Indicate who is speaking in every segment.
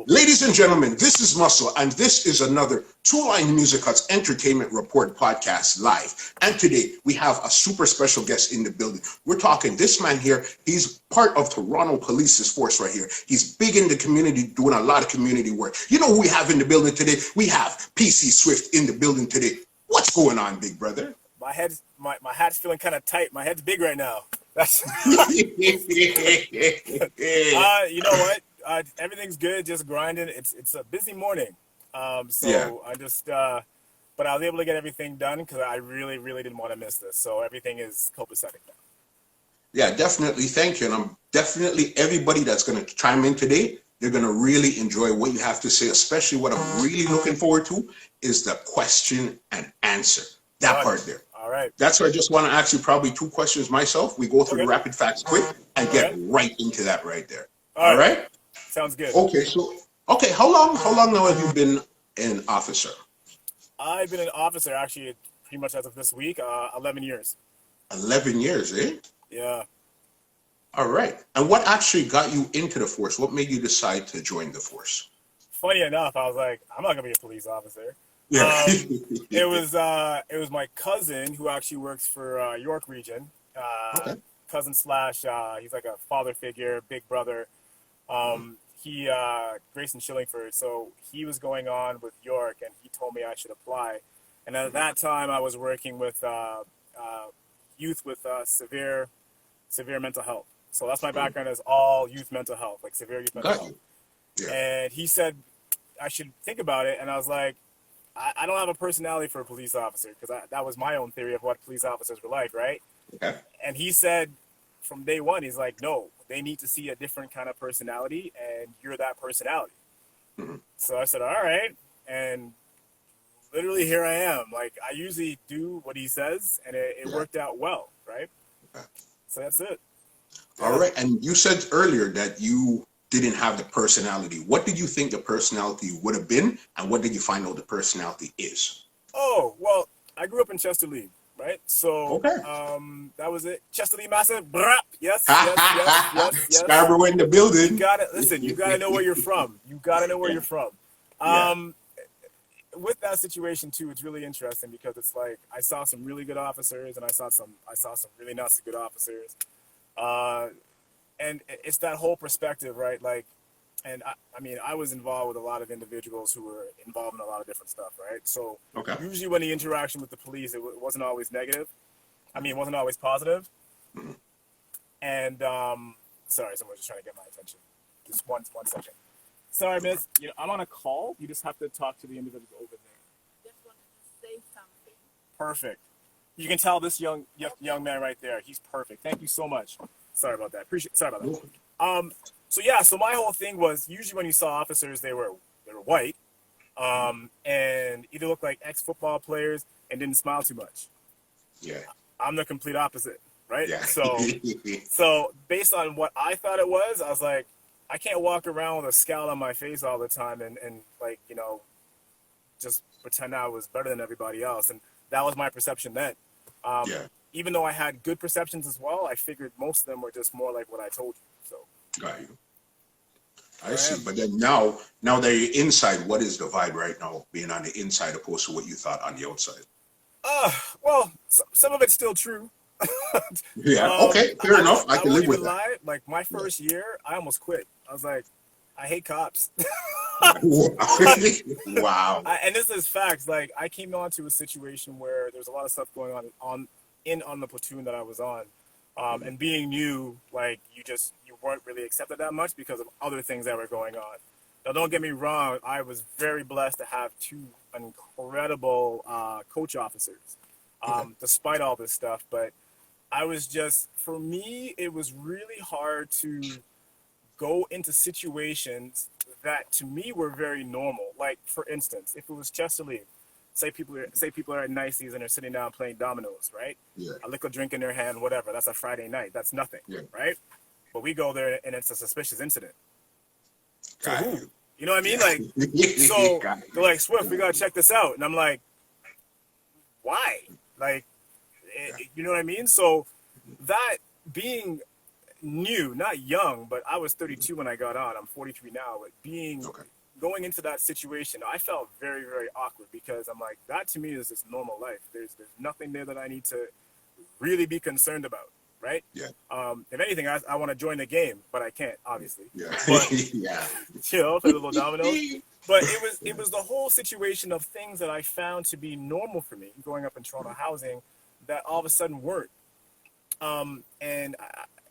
Speaker 1: Ladies and gentlemen, this is Muscle, and this is another Two Line Music Hut's Entertainment Report podcast live. And today we have a super special guest in the building. We're talking this man here. He's part of Toronto Police's force right here. He's big in the community, doing a lot of community work. You know who we have in the building today? We have PC Swift in the building today. What's going on, big brother?
Speaker 2: My hat's feeling kind of tight. My head's big right now. That's you know what? Everything's good. Just grinding. It's a busy morning. I just but I was able to get everything done because I really didn't want to miss this. So everything is copacetic now.
Speaker 1: Yeah, definitely. Thank you. And I'm definitely everybody that's going to chime in today, they're going to really enjoy what you have to say. Especially what I'm really looking forward to is the question and answer. That part there.
Speaker 2: All right.
Speaker 1: That's why I just want to ask you probably two questions myself. We go through the rapid facts quick and get right into that right there. All right?
Speaker 2: Sounds good.
Speaker 1: Okay, how long now have you been an officer?
Speaker 2: I've been an officer actually pretty much as of this week, 11 years.
Speaker 1: 11 years, eh?
Speaker 2: Yeah.
Speaker 1: All right. And what actually got you into the force? What made you decide to join the force?
Speaker 2: Funny enough, I was like, I'm not gonna be a police officer.
Speaker 1: Yeah.
Speaker 2: It was my cousin who actually works for York Region. Cousin slash he's like a father figure, big brother. He Grayson Shillingford, so he was going on with York, and he told me I should apply. And at that time, I was working with youth with severe mental health. So that's my background, is all youth mental health, like severe youth mental health.
Speaker 1: Yeah.
Speaker 2: And he said I should think about it, and I was like, I don't have a personality for a police officer, because that was my own theory of what police officers were like, right?
Speaker 1: Okay.
Speaker 2: And he said from day one, he's like, no, they need to see a different kind of personality, and you're that personality.
Speaker 1: Mm-hmm.
Speaker 2: So I said, all right. And literally here I am. Like, I usually do what he says, and it worked out well, right?
Speaker 1: Okay.
Speaker 2: So that's it.
Speaker 1: All right. And you said earlier that you didn't have the personality. What did you think the personality would have been, and what did you find out the personality is?
Speaker 2: Oh, well, I grew up in Chester Lee, right? So that was it. Chester Lee Massive. Yes.
Speaker 1: Scarborough in the building.
Speaker 2: You gotta know where you're from. With that situation too, it's really interesting because it's like I saw some really good officers and I saw some really not so good officers. And it's that whole perspective, right? Like, and I mean, I was involved with a lot of individuals who were involved in a lot of different stuff, right? So usually when the interaction with the police, it wasn't always negative. I mean, it wasn't always positive.
Speaker 1: Mm-hmm.
Speaker 2: And sorry, someone's just trying to get my attention. Just one second. Sorry, miss. I'm on a call. You just have to talk to the individual over there.
Speaker 3: Just wanted to say something.
Speaker 2: Perfect. You can tell this young man right there. He's perfect. Thank you so much. Sorry about that. Sorry about that. So my whole thing was usually when you saw officers, they were white, and either looked like ex-football players and didn't smile too much.
Speaker 1: Yeah. I'm
Speaker 2: the complete opposite, right?
Speaker 1: Yeah.
Speaker 2: So based on what I thought it was, I was like, I can't walk around with a scowl on my face all the time and like, just pretend I was better than everybody else. And that was my perception then. Even though I had good perceptions as well, I figured most of them were just more like what I told you. So.
Speaker 1: Got you. I see. But then now that you're inside, what is the vibe right now, being on the inside opposed to what you thought on the outside?
Speaker 2: Well, some of it's still true.
Speaker 1: Yeah. Okay. Fair enough. I can live with that.
Speaker 2: Like my first year, I almost quit. I was like, I hate cops.
Speaker 1: Wow.
Speaker 2: And this is facts. Like, I came on to a situation where there's a lot of stuff going on the platoon that I was on. And being new, like, you weren't really accepted that much because of other things that were going on. Now, don't get me wrong. I was very blessed to have two incredible coach officers, despite all this stuff. But I was for me, it was really hard to go into situations that to me were very normal. Like, for instance, if it was Chester Lee, say people are at Niceys and they're sitting down playing dominoes, right?
Speaker 1: Yeah.
Speaker 2: A liquor drink in their hand, whatever. That's a Friday night. That's nothing, right? But we go there and it's a suspicious incident. To who? You know what I mean? Like, so they're like, Swift, we gotta check this out, and I'm like, why? Like, you know what I mean? So that being new, not young, but I was 32 when I got on. I'm 43 now. But
Speaker 1: Okay.
Speaker 2: going into that situation, I felt very, very awkward because I'm like, that to me is just normal life. There's nothing there that I need to really be concerned about, right?
Speaker 1: Yeah.
Speaker 2: If anything, I want to join the game, but I can't, obviously.
Speaker 1: Yeah.
Speaker 2: But
Speaker 1: Yeah.
Speaker 2: you know, play the little dominoes. But it was the whole situation of things that I found to be normal for me growing up in Toronto housing that all of a sudden weren't. And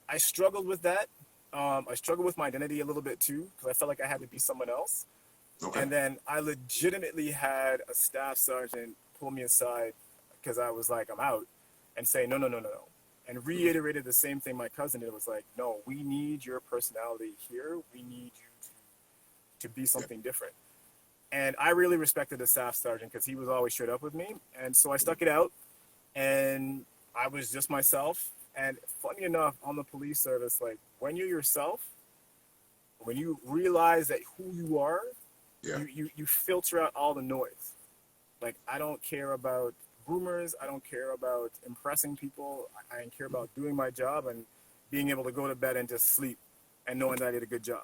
Speaker 2: I struggled with that. I struggled with my identity a little bit too because I felt like I had to be someone else.
Speaker 1: Okay.
Speaker 2: And then I legitimately had a staff sergeant pull me aside because I was like, I'm out, and say, no, no, no, no, no. And reiterated the same thing my cousin did. It was like, no, we need your personality here. We need you to be something different. And I really respected the staff sergeant because he was always straight up with me. And so I stuck it out and I was just myself. And funny enough, on the police service, like when you're yourself, when you realize that who you are,
Speaker 1: Yeah.
Speaker 2: you filter out all the noise. Like I don't care about rumors. I don't care about impressing people. I care about doing my job and being able to go to bed and just sleep and knowing that I did a good job.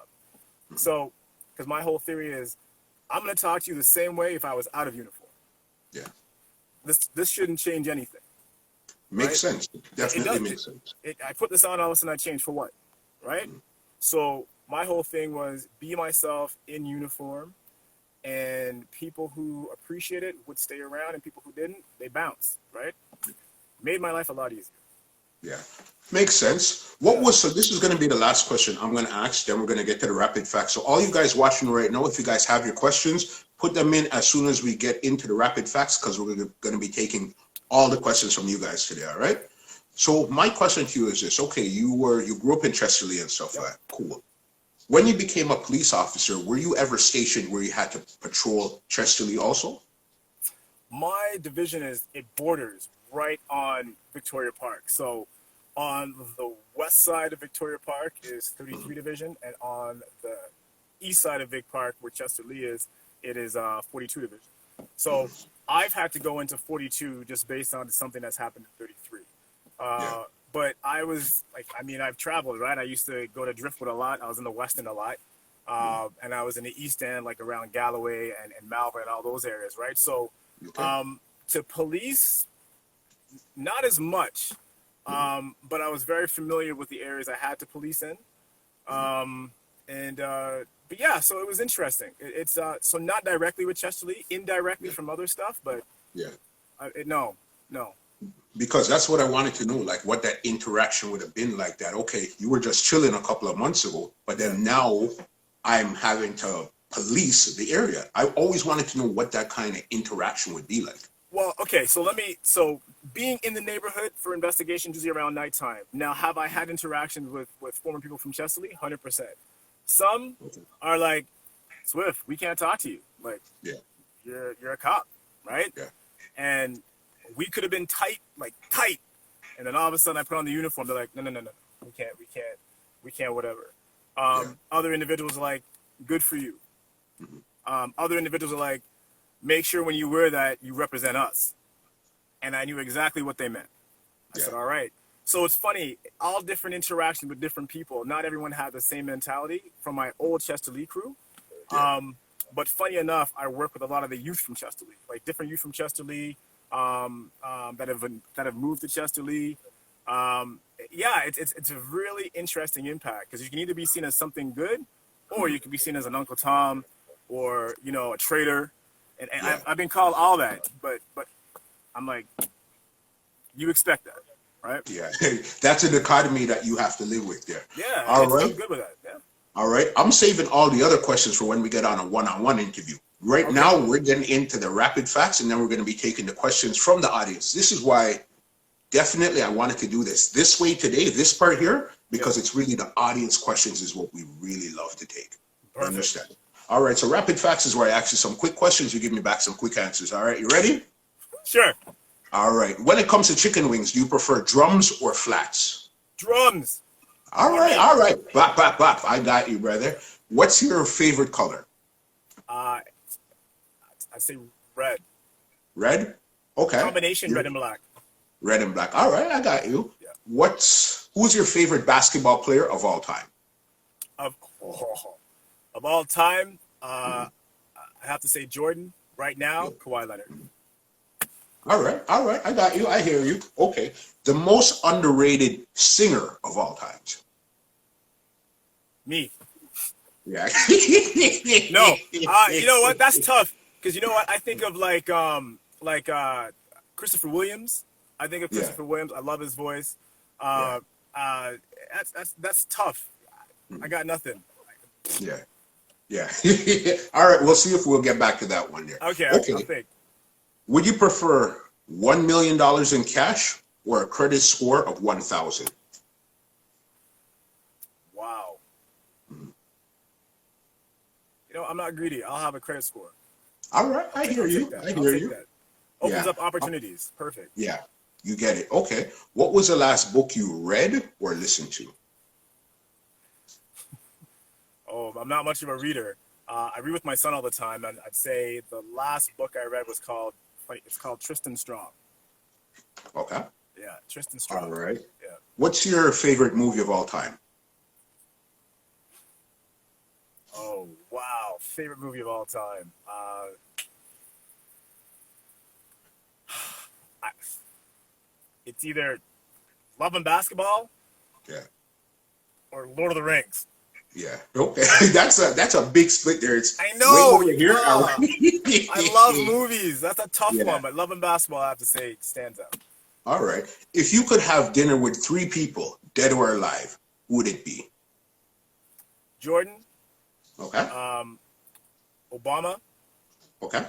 Speaker 2: So, because my whole theory is, I'm going to talk to you the same way if I was out of uniform.
Speaker 1: Yeah.
Speaker 2: This shouldn't change anything.
Speaker 1: Makes
Speaker 2: Right?
Speaker 1: sense. Definitely
Speaker 2: does.
Speaker 1: makes sense.
Speaker 2: I put this on, all of a sudden I change for what? Right? So my whole thing was be myself in uniform, and people who appreciate it would stay around, and people who didn't, they bounce. Right? Made my life a lot easier.
Speaker 1: Yeah. Makes sense. What was, so this is going to be the last question I'm going to ask, then we're going to get to the rapid facts. So all you guys watching right now, if you guys have your questions, put them in as soon as we get into the rapid facts, because we're going to be taking all the questions from you guys today, all right? So my question to you is this. Okay, you grew up in Chesterley and stuff like that. Cool. When you became a police officer, were you ever stationed where you had to patrol Chesterley also?
Speaker 2: My division it borders right on Victoria Park. So on the west side of Victoria Park is 33 Division, and on the east side of Vic Park, where Chesterley is, it is 42 Division. So I've had to go into 42 just based on something that's happened in 33.
Speaker 1: Yeah.
Speaker 2: But I was like, I mean, I've traveled, right? I used to go to Driftwood a lot. I was in the West End a lot. And I was in the East End, like around Galloway and Malvern and all those areas, right? So
Speaker 1: Okay.
Speaker 2: to police, not as much, but I was very familiar with the areas I had to police in. But yeah, so it was interesting. It's so not directly with Chesterley, indirectly from other stuff, but
Speaker 1: Yeah.
Speaker 2: no.
Speaker 1: Because that's what I wanted to know, like what that interaction would have been like that. Okay, you were just chilling a couple of months ago, but then now I'm having to police the area. I always wanted to know what that kind of interaction would be like.
Speaker 2: Well, okay, so being in the neighborhood for investigations usually around nighttime. Now, have I had interactions with former people from Chesterley? 100%. Some are like, Swift, we can't talk to you. Like,
Speaker 1: Yeah.
Speaker 2: you're a cop, right?
Speaker 1: Yeah.
Speaker 2: And we could have been tight. And then all of a sudden I put on the uniform. They're like, no, we can't, whatever. Other individuals are like, good for you. Other individuals are like, make sure when you wear that, you represent us. And I knew exactly what they meant. I said, all right. So it's funny, all different interactions with different people. Not everyone had the same mentality from my old Chesterley crew. But funny enough, I work with a lot of the youth from Chesterley, like different youth from Chesterley that have moved to Chesterley. It's a really interesting impact because you can either be seen as something good, or you can be seen as an Uncle Tom, or a traitor. And I've been called all that, but I'm like, you expect that, right?
Speaker 1: Yeah, that's a dichotomy that you have to live with there.
Speaker 2: Yeah,
Speaker 1: All right.
Speaker 2: I'm good with that. Yeah.
Speaker 1: All right. I'm saving all the other questions for when we get on a one-on-one interview. Right now, we're getting into the rapid facts, and then we're going to be taking the questions from the audience. This is why definitely I wanted to do this way today, this part here, because it's really the audience questions is what we really love to take.
Speaker 2: Perfect.
Speaker 1: Understand? All right. So rapid facts is where I ask you some quick questions. You give me back some quick answers. All right. You ready?
Speaker 2: Sure.
Speaker 1: All right. When it comes to chicken wings, do you prefer drums or flats?
Speaker 2: Drums.
Speaker 1: All right. All right. Bop, bop, bop. I got you, brother. What's your favorite color?
Speaker 2: I say red.
Speaker 1: Red? Okay.
Speaker 2: Combination red and black.
Speaker 1: Red and black. All right. I got you.
Speaker 2: Yeah.
Speaker 1: Who's Who's your favorite basketball player of all time?
Speaker 2: Of, of all time, I have to say Jordan. Right now, Kawhi Leonard.
Speaker 1: All right. I got you. I hear you. Okay. The most underrated singer of all times.
Speaker 2: Me.
Speaker 1: Yeah.
Speaker 2: No, you know what? That's tough because you know what? I think of Christopher Williams. I think of
Speaker 1: Yeah.
Speaker 2: Christopher Williams. I love his voice.
Speaker 1: Yeah.
Speaker 2: That's tough. I got nothing.
Speaker 1: Yeah. Yeah. All right. We'll see if we'll get back to that one there.
Speaker 2: Okay, I'll think.
Speaker 1: Would you prefer $1 million in cash or a credit score of 1,000?
Speaker 2: Wow. You know, I'm not greedy. I'll have a credit score.
Speaker 1: All right. I hear you. I hear you.
Speaker 2: That. Opens
Speaker 1: Yeah.
Speaker 2: up opportunities. Perfect.
Speaker 1: Yeah. You get it. Okay. What was the last book you read or listened to?
Speaker 2: Oh, I'm not much of a reader. I read with my son all the time, and I'd say the last book I read was called Tristan Strong.
Speaker 1: Okay.
Speaker 2: Yeah, Tristan Strong.
Speaker 1: All right.
Speaker 2: Yeah.
Speaker 1: What's your favorite movie of all time?
Speaker 2: Oh, wow. Favorite movie of all time. It's either Love and Basketball
Speaker 1: Yeah.
Speaker 2: or Lord of the Rings.
Speaker 1: Yeah. Okay. That's a big split there. It's
Speaker 2: I know.
Speaker 1: way over here.
Speaker 2: I love movies. That's a tough
Speaker 1: Yeah.
Speaker 2: one, but Love and Basketball, I have to say, stands out.
Speaker 1: All right. If you could have dinner with 3 people, dead or alive, who would it be?
Speaker 2: Jordan,
Speaker 1: Okay.
Speaker 2: Obama.
Speaker 1: Okay.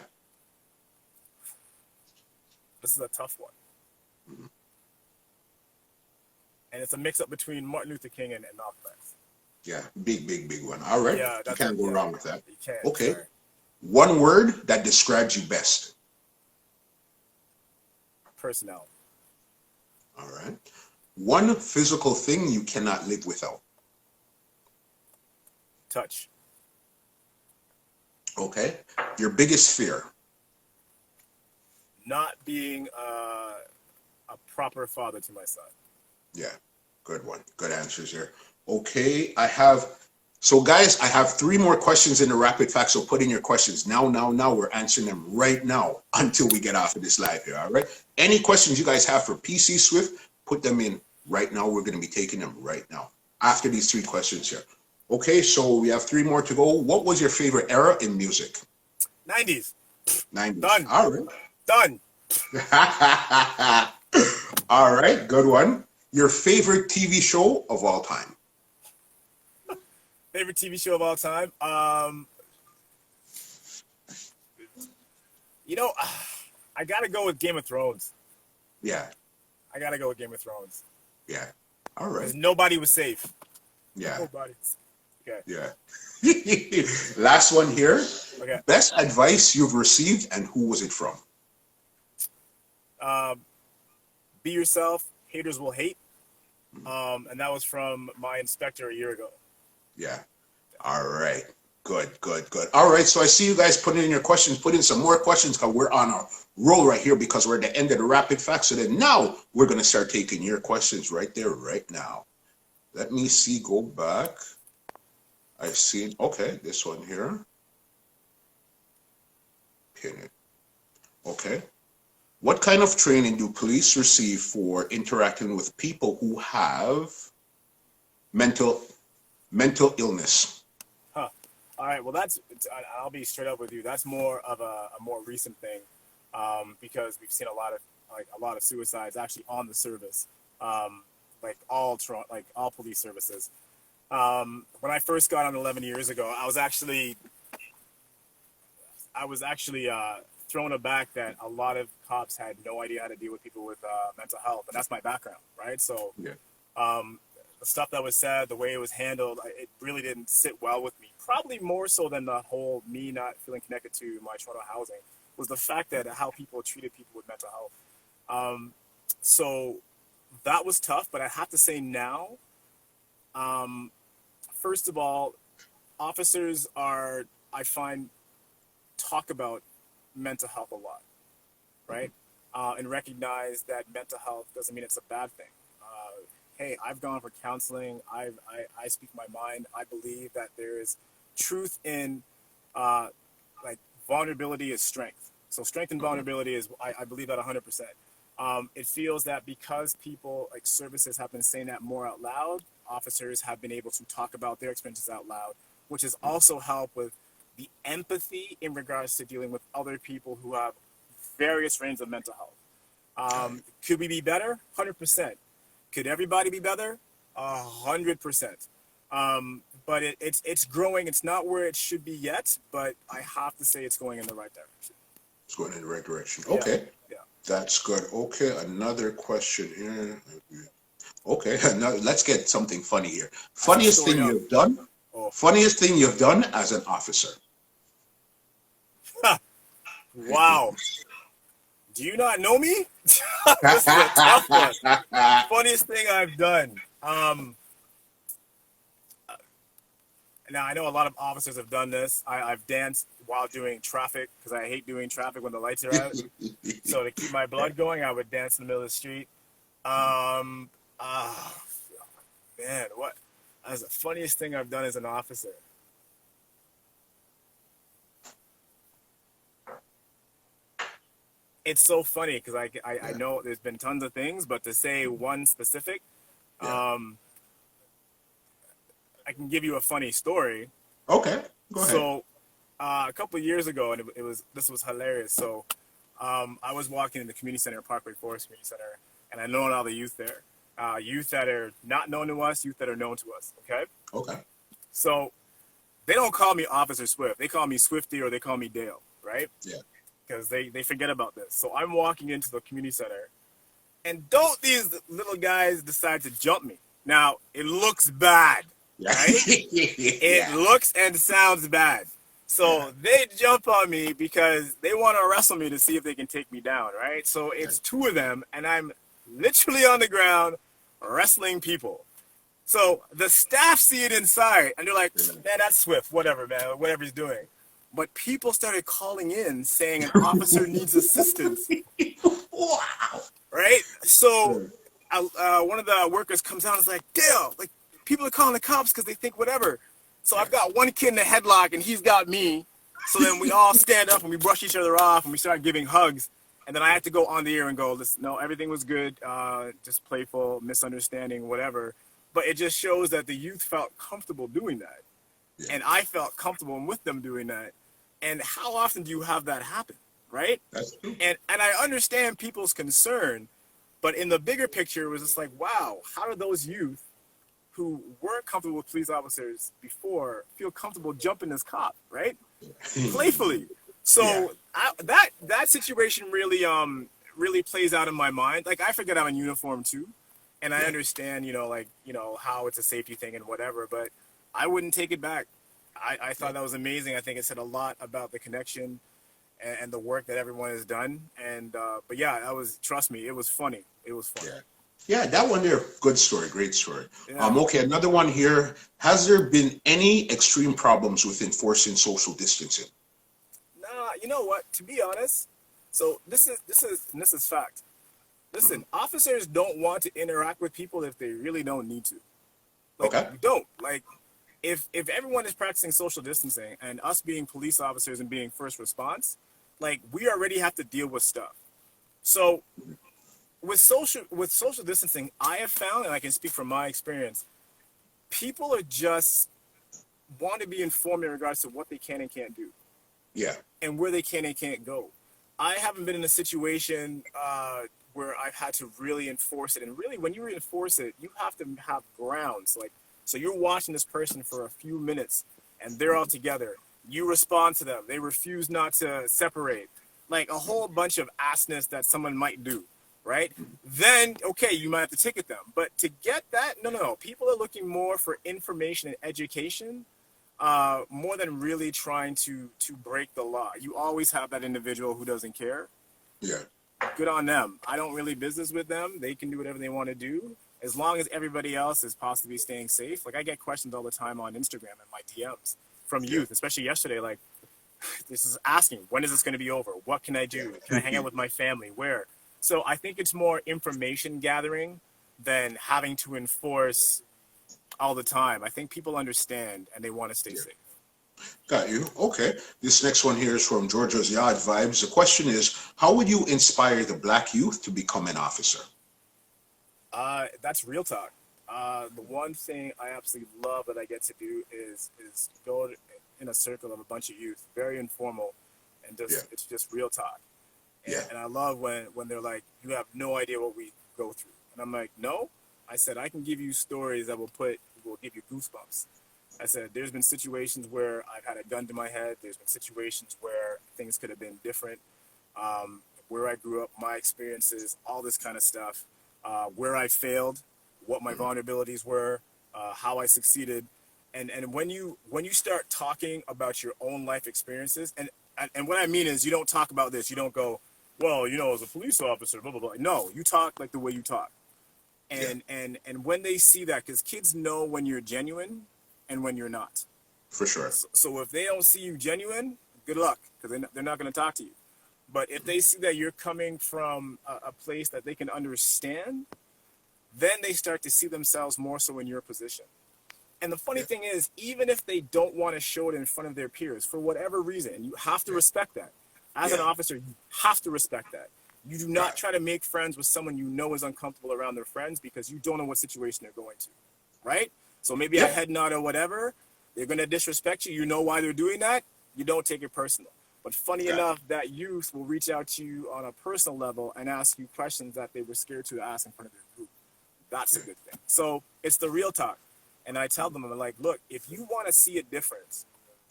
Speaker 2: This is a tough one. And it's a mix-up between Martin Luther King and Malcolm X.
Speaker 1: Yeah. Big one. All right.
Speaker 2: Yeah,
Speaker 1: You can't go wrong with that.
Speaker 2: You can't.
Speaker 1: Okay.
Speaker 2: Sorry.
Speaker 1: One word that describes you best.
Speaker 2: Personnel.
Speaker 1: All right. One physical thing you cannot live without.
Speaker 2: Touch.
Speaker 1: Okay. Your biggest fear.
Speaker 2: Not being a proper father to my son.
Speaker 1: Yeah. Good one. Good answers here. Okay. So guys, I have 3 more questions in the rapid fact. So put in your questions now. We're answering them right now until we get off of this live here. All right. Any questions you guys have for PC Swift, put them in right now. We're going to be taking them right now after these 3 questions here. Okay. So we have 3 more to go. What was your favorite era in music?
Speaker 2: 90s.
Speaker 1: 90s.
Speaker 2: Done.
Speaker 1: All right.
Speaker 2: Done.
Speaker 1: All right. Good one. Your favorite TV show of all time?
Speaker 2: Favorite TV show of all time? You know, I got to go with Game of Thrones.
Speaker 1: Yeah.
Speaker 2: I got to go with Game of Thrones.
Speaker 1: Yeah. All right.
Speaker 2: Because nobody was safe.
Speaker 1: Yeah.
Speaker 2: Nobody. Okay.
Speaker 1: Yeah. Last one here.
Speaker 2: Okay.
Speaker 1: Best advice you've received and who was it from?
Speaker 2: Be yourself. Haters will hate. And that was from my inspector a year ago.
Speaker 1: Yeah. All right. Good. All right. So I see you guys putting in your questions. Put in some more questions because we're on a roll right here because we're at the end of the rapid facts. So then now we're going to start taking your questions right there, right now. Let me see. Go back. I see. Okay. This one here. Pin it. Okay. What kind of training do police receive for interacting with people who have mental illness?
Speaker 2: Huh. All right. Well, I'll be straight up with you. That's more of a more recent thing, because we've seen a lot of suicides actually on the service, like all police services. When I first got on 11 years ago, I was actually thrown aback that a lot of cops had no idea how to deal with people with mental health, and that's my background, right? So,
Speaker 1: Yeah.
Speaker 2: the stuff that was said, the way it was handled, it really didn't sit well with me. Probably more so than the whole me not feeling connected to my Toronto housing was the fact that how people treated people with mental health. So that was tough, but I have to say now, first of all, officers I find, talk about mental health a lot, right? And recognize that mental health doesn't mean it's a bad thing. hey, I've gone for counseling. I speak my mind. I believe that there is truth in uh, like vulnerability is strength. So strength and vulnerability is I believe that 100%. It feels that because people like services have been saying that more out loud, officers have been able to talk about their experiences out loud, which has also helped with the empathy in regards to dealing with other people who have various ranges of mental health. Could we be better? 100%. Could everybody be better? 100%. But it's growing. It's not where it should be yet, but I have to say it's going in the right direction.
Speaker 1: It's going in the right direction.
Speaker 2: Yeah,
Speaker 1: Okay.
Speaker 2: yeah.
Speaker 1: That's good. Okay, another question here. Okay, now let's get something funny here. Funniest
Speaker 2: story
Speaker 1: thing
Speaker 2: up.
Speaker 1: you've done?
Speaker 2: Oh,
Speaker 1: Funniest thing you've done as an officer?
Speaker 2: wow. Do you not know me? This is a tough one. Funniest thing I've done. Now I know a lot of officers have done this. I've danced while doing traffic because I hate doing traffic when the lights are out. So to keep my blood going, I would dance in the middle of the street. Um, ah, man, what? That's the funniest thing I've done as an officer. It's so funny because I know there's been tons of things, but to say one specific,
Speaker 1: Yeah.
Speaker 2: I can give you a funny story.
Speaker 1: Okay, go ahead.
Speaker 2: So a couple of years ago, and this was hilarious. So I was walking in the community center, Parkway Forest Community Center, and I know all the youth there, youth that are not known to us, youth that are known to us. Okay,
Speaker 1: Okay.
Speaker 2: so they don't call me Officer Swift. They call me Swifty or they call me Dale, right?
Speaker 1: Yeah.
Speaker 2: Because they forget about this. So I'm walking into the community center, and don't these little guys decide to jump me? Now it looks bad,
Speaker 1: Yeah.
Speaker 2: right? It
Speaker 1: Yeah.
Speaker 2: looks and sounds bad. So they jump on me because they want to wrestle me to see if they can take me down, right? So it's two of them, and I'm literally on the ground wrestling people. So the staff see it inside, and they're like, man, that's Swift, whatever, man, whatever he's doing. But people started calling in saying an officer needs assistance,
Speaker 1: Wow.
Speaker 2: right? So one of the workers comes out and is like, Dale, like people are calling the cops because they think whatever. So I've got one kid in a headlock and he's got me. So then we all stand up and we brush each other off and we start giving hugs. And then I had to go on the air and go, listen, no, everything was good, just playful, misunderstanding, whatever. But it just shows that the youth felt comfortable doing that.
Speaker 1: Yeah.
Speaker 2: And I felt comfortable with them doing that. And how often do you have that happen, right?
Speaker 1: That's true.
Speaker 2: And I understand people's concern, but in the bigger picture, it was just like, wow, how do those youth who weren't comfortable with police officers before feel comfortable jumping this cop, right? Playfully. So that situation really plays out in my mind. Like I forget I'm in uniform too, and I understand, how it's a safety thing and whatever, but I wouldn't take it back. I thought that was amazing. I think it said a lot about the connection and the work that everyone has done. And but yeah, trust me, it was funny. It was funny.
Speaker 1: Yeah. Yeah, that one there, good story, great story.
Speaker 2: Yeah.
Speaker 1: Okay, another one here. Has there been any extreme problems with enforcing social distancing?
Speaker 2: Nah, you know what? To be honest, so this is fact. Listen, officers don't want to interact with people if they really don't need to. Like,
Speaker 1: Okay.
Speaker 2: we don't. Like, if everyone is practicing social distancing and us being police officers and being first response, like we already have to deal with stuff. So with social distancing, I have found, and I can speak from my experience, people are just want to be informed in regards to what they can and can't do
Speaker 1: Yeah.
Speaker 2: and where they can and can't go. I haven't been in a situation where I've had to really enforce it. And really, when you enforce it, you have to have grounds. Like, so you're watching this person for a few minutes, and they're all together. You respond to them. They refuse not to separate. Like a whole bunch of assness that someone might do, right? Then, okay, you might have to ticket them. But to get that, no. People are looking more for information and education more than really trying to break the law. You always have that individual who doesn't care.
Speaker 1: Yeah.
Speaker 2: Good on them. I don't really business with them. They can do whatever they want to do as long as everybody else is possibly staying safe. Like I get questions all the time on Instagram and my DMs from youth, especially yesterday. Like this is asking, when is this going to be over? What can I do? Can I hang out with my family? Where? So I think it's more information gathering than having to enforce all the time. I think people understand and they want to stay
Speaker 1: Yeah.
Speaker 2: safe.
Speaker 1: Got you. Okay. This next one here is from Georgia's Yard Vibes. The question is, how would you inspire the black youth to become an officer?
Speaker 2: That's real talk. The one thing I absolutely love that I get to do is go in a circle of a bunch of youth, very informal, and just
Speaker 1: Yeah.
Speaker 2: it's just real talk. And,
Speaker 1: Yeah.
Speaker 2: and I love when they're like, you have no idea what we go through, and I'm like, no. I said I can give you stories that will give you goosebumps. I said there's been situations where I've had a gun to my head. There's been situations where things could have been different. Where I grew up, my experiences, all this kind of stuff. Where I failed, what my vulnerabilities were, how I succeeded, and when you start talking about your own life experiences, and what I mean is you don't talk about this. You don't go, well, as a police officer, blah blah blah. No, you talk like the way you talk, and when they see that, because kids know when you're genuine and when you're not.
Speaker 1: For sure.
Speaker 2: So if they don't see you genuine, good luck, because they're not going to talk to you. But if they see that you're coming from a place that they can understand, then they start to see themselves more so in your position. And the funny thing is, even if they don't want to show it in front of their peers for whatever reason, and you have to respect that. As an officer, you have to respect that. You do not try to make friends with someone you know is uncomfortable around their friends because you don't know what situation they're going to, right? So maybe a head nod or whatever, they're going to disrespect you. You know why they're doing that. You don't take it personal. But funny enough, that youth will reach out to you on a personal level and ask you questions that they were scared to ask in front of their group. That's a good thing. So it's the real talk. And I tell them, I'm like, look, if you want to see a difference,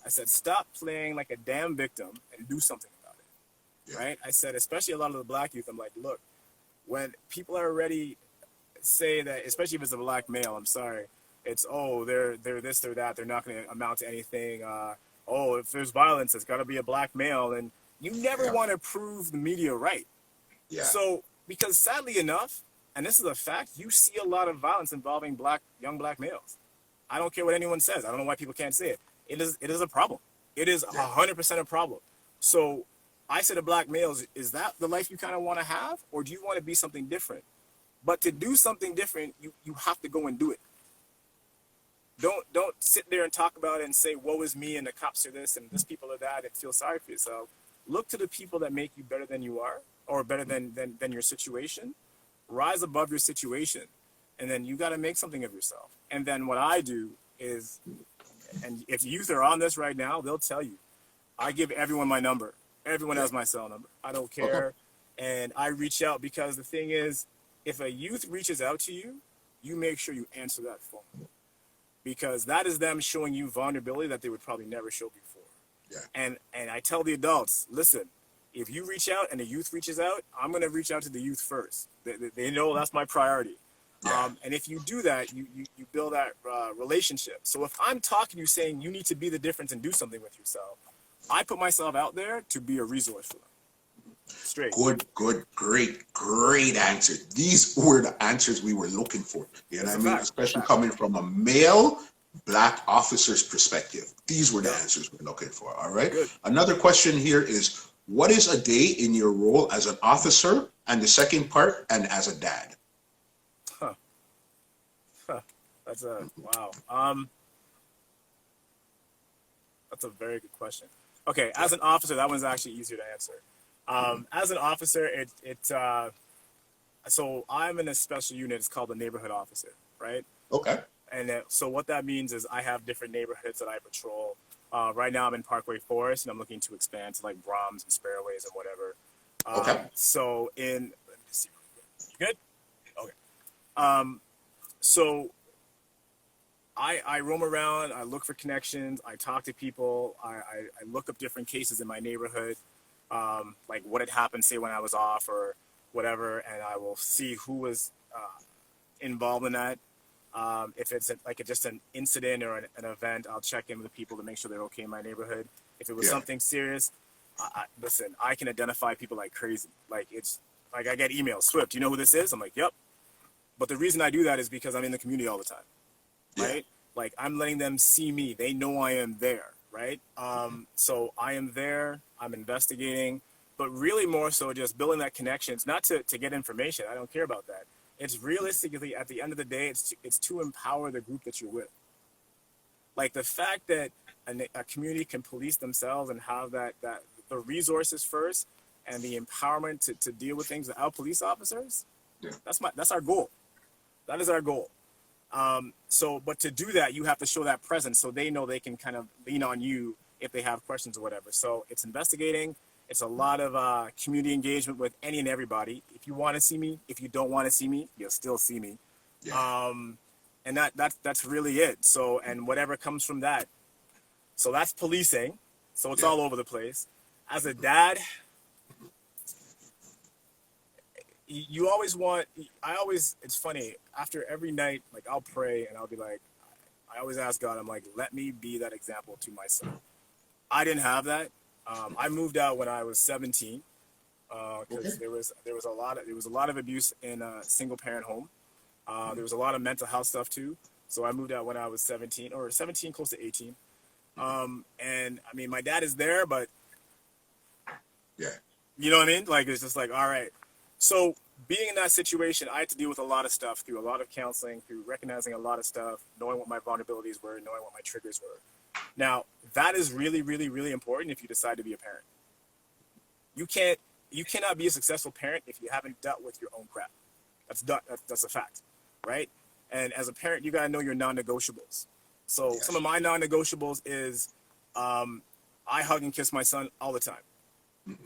Speaker 2: I said, stop playing like a damn victim and do something about it. Right? I said, especially a lot of the black youth, I'm like, look, when people are already say that, especially if it's a black male, I'm sorry, it's, oh, they're this, they're that, they're not going to amount to anything. Oh, if there's violence, it's got to be a black male. And you never want to prove the media right.
Speaker 1: Yeah.
Speaker 2: So, because sadly enough, and this is a fact, you see a lot of violence involving young black males. I don't care what anyone says. I don't know why people can't say it. It is a problem. It is 100% a problem. So I say to black males, is that the life you kind of want to have? Or do you want to be something different? But to do something different, you have to go and do it. Don't sit there and talk about it and say, woe is me and the cops are this and this people are that and feel sorry for yourself. Look to the people that make you better than you are or better than your situation. Rise above your situation. And then you got to make something of yourself. And then what I do is, and if youth are on this right now, they'll tell you, I give everyone my number. Everyone has my cell number. I don't care. And I reach out because the thing is, if a youth reaches out to you, you make sure you answer that phone. Because that is them showing you vulnerability that they would probably never show before.
Speaker 1: Yeah.
Speaker 2: And I tell the adults, listen, if you reach out and the youth reaches out, I'm going to reach out to the youth first. They know that's my priority.
Speaker 1: Yeah.
Speaker 2: And if you do that, you build that relationship. So if I'm talking to you saying you need to be the difference and do something with yourself, I put myself out there to be a resource for them. Straight.
Speaker 1: Good, great answer. These were the answers we were looking for. You know what I mean? Especially coming from a male black officer's perspective. These were the answers we're looking for. All right.
Speaker 2: Good.
Speaker 1: Another question here is, what is a day in your role as an officer? And the second part, and as a dad.
Speaker 2: That's wow. That's a very good question. Okay, as an officer, that one's actually easier to answer. As an officer, so I'm in a special unit. It's called the neighborhood officer, right?
Speaker 1: Okay.
Speaker 2: And so what that means is I have different neighborhoods that I patrol. Right now I'm in Parkway Forest, and I'm looking to expand to like Brahms and Sparrowways and whatever.
Speaker 1: Okay.
Speaker 2: So let me see. You good? Okay. So I roam around, I look for connections, I talk to people, I look up different cases in my neighborhood, like what had happened, say when I was off or whatever, and I will see who was involved in that. If it's just an incident or an event, I'll check in with the people to make sure they're okay in my neighborhood. If it was something serious, listen, I can identify people like crazy. Like it's like I get emails, Swift, you know who this is? I'm like, yep. But the reason I do that is because I'm in the community all the time. Right? Like I'm letting them see me. They know I am there, right? So I am there, I'm investigating, but really more so just building that connection. It's not to get information. I don't care about that. It's realistically at the end of the day, it's to empower the group that you're with. Like the fact that a community can police themselves and have that the resources first and the empowerment to deal with things without police officers.
Speaker 1: Yeah.
Speaker 2: That's our goal. That is our goal. So, but to do that, you have to show that presence so they know they can kind of lean on you if they have questions or whatever. So it's investigating. It's a lot of community engagement with any and everybody. If you want to see me, if you don't want to see me, you'll still see me.
Speaker 1: Yeah.
Speaker 2: And that's really it. So, and whatever comes from that. So that's policing. So it's all over the place. As a dad, you always it's funny, after every night, like I'll pray and I'll be like, I always ask God, I'm like, let me be that example to my son. I didn't have that. I moved out when I was 17 because there was a lot of abuse in a single parent home. There was a lot of mental health stuff too. So I moved out when I was 17 or 17, close to 18. And I mean, my dad is there, but
Speaker 1: Yeah.
Speaker 2: you know what I mean? Like, it's just like, all right. So being in that situation, I had to deal with a lot of stuff through a lot of counseling, through recognizing a lot of stuff, knowing what my vulnerabilities were, knowing what my triggers were. Now, that is really, really, really important if you decide to be a parent. You cannot be a successful parent if you haven't dealt with your own crap. That's a fact, right? And as a parent, you gotta know your non-negotiables. So some of my non-negotiables is I hug and kiss my son all the time.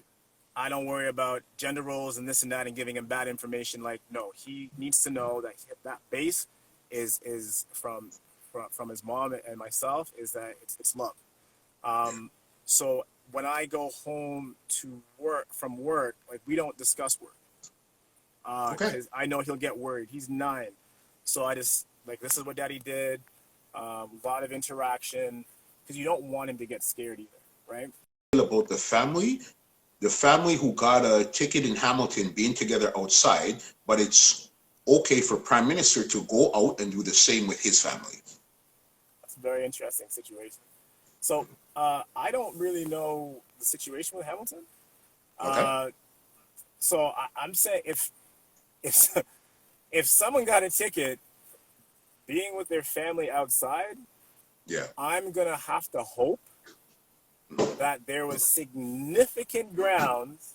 Speaker 2: I don't worry about gender roles and this and that and giving him bad information. Like, no, he needs to know that that base is from his mom and myself, is that it's love. So when I go home from work, like, we don't discuss work. Because I know he'll get worried. He's 9. So I just, like, this is what daddy did. A lot of interaction, because you don't want him to get scared either, right?
Speaker 1: About the family who got a ticket in Hamilton being together outside, but it's okay for Prime Minister to go out and do the same with his family.
Speaker 2: That's a very interesting situation. So I don't really know the situation with Hamilton. So I'm saying if someone got a ticket being with their family outside, I'm gonna have to hope that there was significant grounds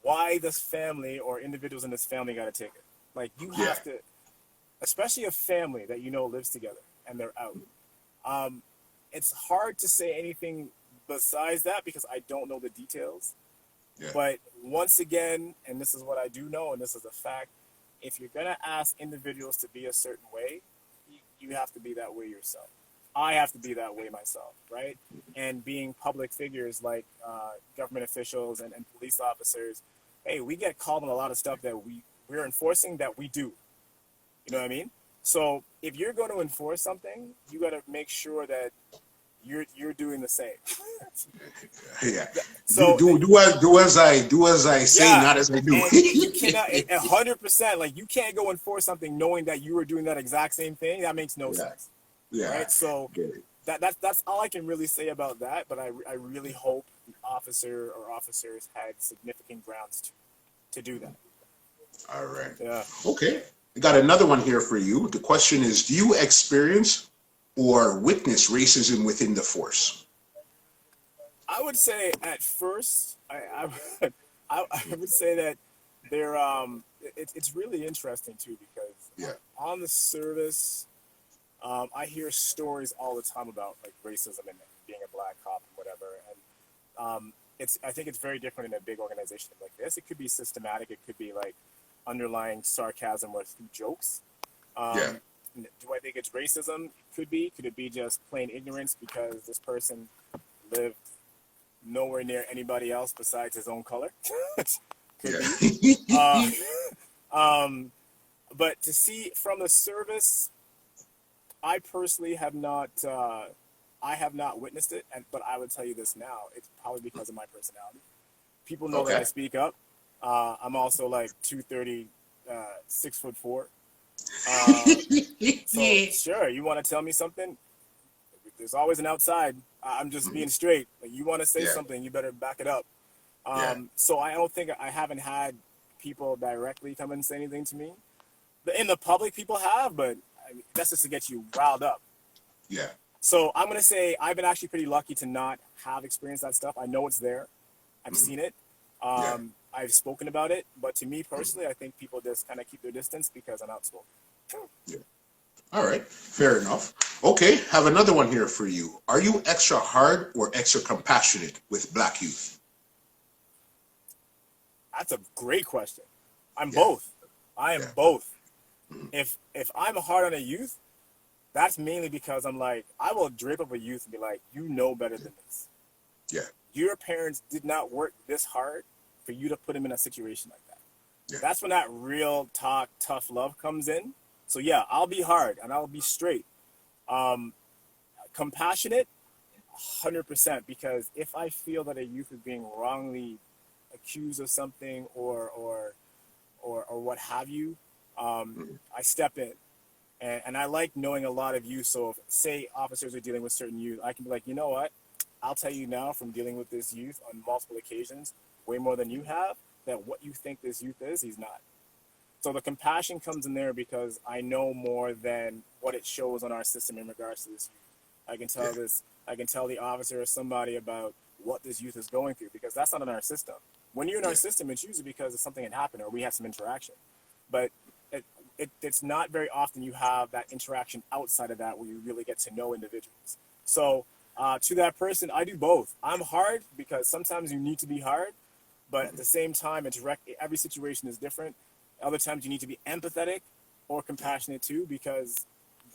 Speaker 2: why this family or individuals in this family got a ticket. Like, you have to, especially a family that you know lives together and they're out. It's hard to say anything besides that because I don't know the details. But once again, and this is what I do know, and this is a fact, if you're gonna ask individuals to be a certain way, you have to be that way yourself. I have to be that way myself, right? And being public figures like government officials and police officers, hey, we get called on a lot of stuff that we're enforcing that we do. You know what I mean? So if you're going to enforce something, you got to make sure that you're doing the same. So
Speaker 1: do as I say, not as I do.
Speaker 2: You cannot 100%. Like, you can't go enforce something knowing that you are doing that exact same thing. That makes no sense. Right. So that's all I can really say about that. But I really hope the officer or officers had significant grounds to do that.
Speaker 1: All right.
Speaker 2: Yeah.
Speaker 1: Okay. I got another one here for you. The question is, do you experience or witness racism within the force?
Speaker 2: I would say at first, I would say that they're it's really interesting too, because on the service, I hear stories all the time about, like, racism and being a black cop and whatever. And I think it's very different in a big organization like this. It could be systematic. It could be like underlying sarcasm or through jokes. Do I think it's racism? It could be. Could it be just plain ignorance because this person lived nowhere near anybody else besides his own color? Could be. But to see from the service, I personally have not. I have not witnessed it, but I would tell you this now. It's probably because of my personality. People know that I speak up. I'm also like 230, 6'4". So sure, you want to tell me something? There's always an outside. I'm just being straight. Like, you want to say something, you better back it up. So I don't think I haven't had people directly come and say anything to me. In the public, people have, but I mean, that's just to get you riled up.
Speaker 1: Yeah.
Speaker 2: So I'm gonna say I've been actually pretty lucky to not have experienced that stuff. I know it's there. I've seen it.
Speaker 1: Yeah.
Speaker 2: I've spoken about it, but to me personally, I think people just kind of keep their distance because I'm outspoken.
Speaker 1: Yeah. All right. Fair enough. Okay. Have another one here for you. Are you extra hard or extra compassionate with Black youth?
Speaker 2: That's a great question. I'm
Speaker 1: Yeah.
Speaker 2: both. I am
Speaker 1: Yeah.
Speaker 2: both. If I'm hard on a youth, that's mainly because I'm like, I will drape up a youth and be like, you know better than this.
Speaker 1: Yeah.
Speaker 2: Your parents did not work this hard for you to put them in a situation like that.
Speaker 1: Yeah.
Speaker 2: That's when that real talk, tough love comes in. So yeah, I'll be hard and I'll be straight. Compassionate, 100%, because if I feel that a youth is being wrongly accused of something or what have you, I step in. And I like knowing a lot of youth. So if, say, officers are dealing with certain youth, I can be like, you know what? I'll tell you now from dealing with this youth on multiple occasions, way more than you have, that what you think this youth is, he's not. So the compassion comes in there because I know more than what it shows on our system in regards to this youth. I can tell the officer or somebody about what this youth is going through because that's not in our system. When you're in our system, it's usually because of something had happened or we have some interaction. But it's not very often you have that interaction outside of that where you really get to know individuals. So to that person, I do both. I'm hard because sometimes you need to be hard, but at the same time, every situation is different. Other times you need to be empathetic or compassionate too, because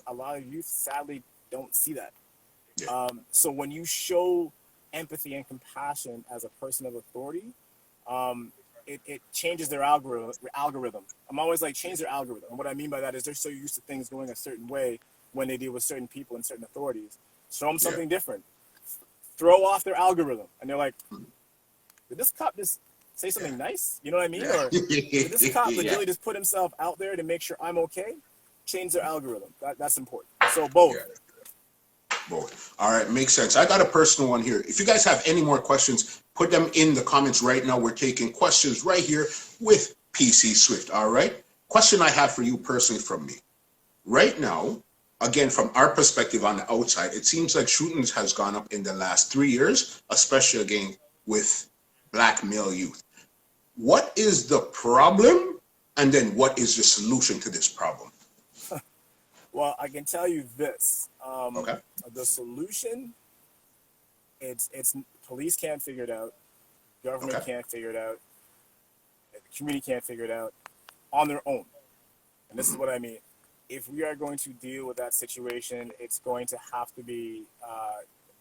Speaker 2: a lot of youth sadly don't see that.
Speaker 1: Yeah.
Speaker 2: So when you show empathy and compassion as a person of authority, it changes their algorithm. I'm always like, change their algorithm. And what I mean by that is they're so used to things going a certain way when they deal with certain people and certain authorities. Show them something different. Throw off their algorithm. And they're like, did this cop just say something nice? You know what I mean?
Speaker 1: Yeah.
Speaker 2: Or did this cop
Speaker 1: Yeah.
Speaker 2: legitimately just put himself out there to make sure I'm okay? Change their algorithm. That's important. So both.
Speaker 1: Yeah. Both. All right, makes sense. I got a personal one here. If you guys have any more questions, put them in the comments right now. We're taking questions right here with PC Swift. All right. Question I have for you personally from me. Right now, again, from our perspective on the outside, it seems like shootings has gone up in the last 3 years, especially again with Black male youth. What is the problem? And then what is the solution to this problem?
Speaker 2: Well, I can tell you this.
Speaker 1: Okay.
Speaker 2: The solution, it's police can't figure it out. Government can't figure it out. The community can't figure it out on their own. And this is what I mean. If we are going to deal with that situation, it's going to have to be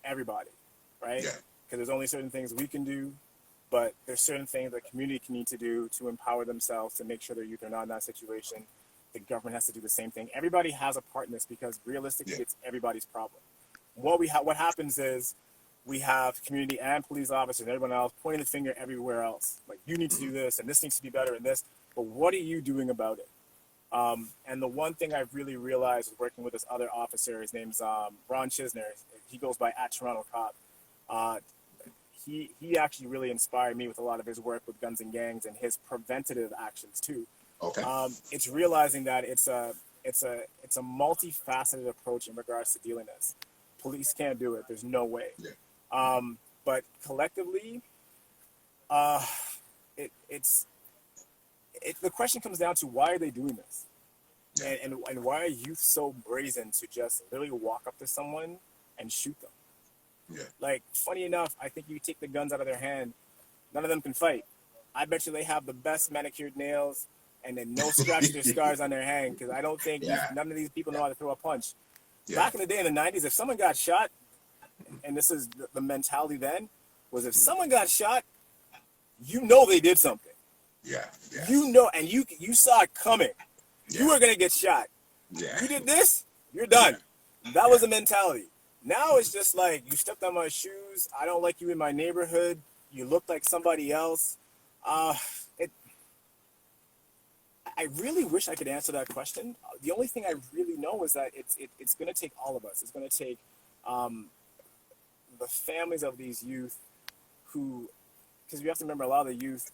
Speaker 2: everybody, right?
Speaker 1: Yeah.
Speaker 2: Because there's only certain things we can do, but there's certain things the community can need to do to empower themselves to make sure their youth are not in that situation. The government has to do the same thing. Everybody has a part in this because realistically, it's everybody's problem. What happens is we have community and police officers and everyone else pointing the finger everywhere else. Like, you need to do this and this needs to be better and this. But what are you doing about it? And the one thing I've really realized is working with this other officer, his name's Ron Chisner. He goes by @TorontoCop. He actually really inspired me with a lot of his work with guns and gangs and his preventative actions too.
Speaker 1: Okay.
Speaker 2: It's realizing that it's a multifaceted approach in regards to dealing with this. Police can't do it. There's no way.
Speaker 1: Yeah.
Speaker 2: But collectively, the question comes down to why are they doing this?
Speaker 1: Yeah.
Speaker 2: And why are youth so brazen to just literally walk up to someone and shoot them?
Speaker 1: Yeah.
Speaker 2: Like, funny enough, I think you take the guns out of their hand, none of them can fight. I bet you they have the best manicured nails and then no scratches or scars on their hand, because I don't think none of these people know how to throw a punch.
Speaker 1: Yeah.
Speaker 2: Back in the day in the 90s, if someone got shot, and this is the mentality then, was if someone got shot, you know they did something.
Speaker 1: Yeah. Yeah.
Speaker 2: You know, and you saw it coming.
Speaker 1: Yeah.
Speaker 2: You were going to get shot.
Speaker 1: Yeah.
Speaker 2: You did this, you're done. That was the mentality. Now it's just like, you stepped on my shoes, I don't like you in my neighborhood, you look like somebody else. I really wish I could answer that question. The only thing I really know is that it's going to take all of us. It's going to take the families of these youth who, because you have to remember, a lot of the youth,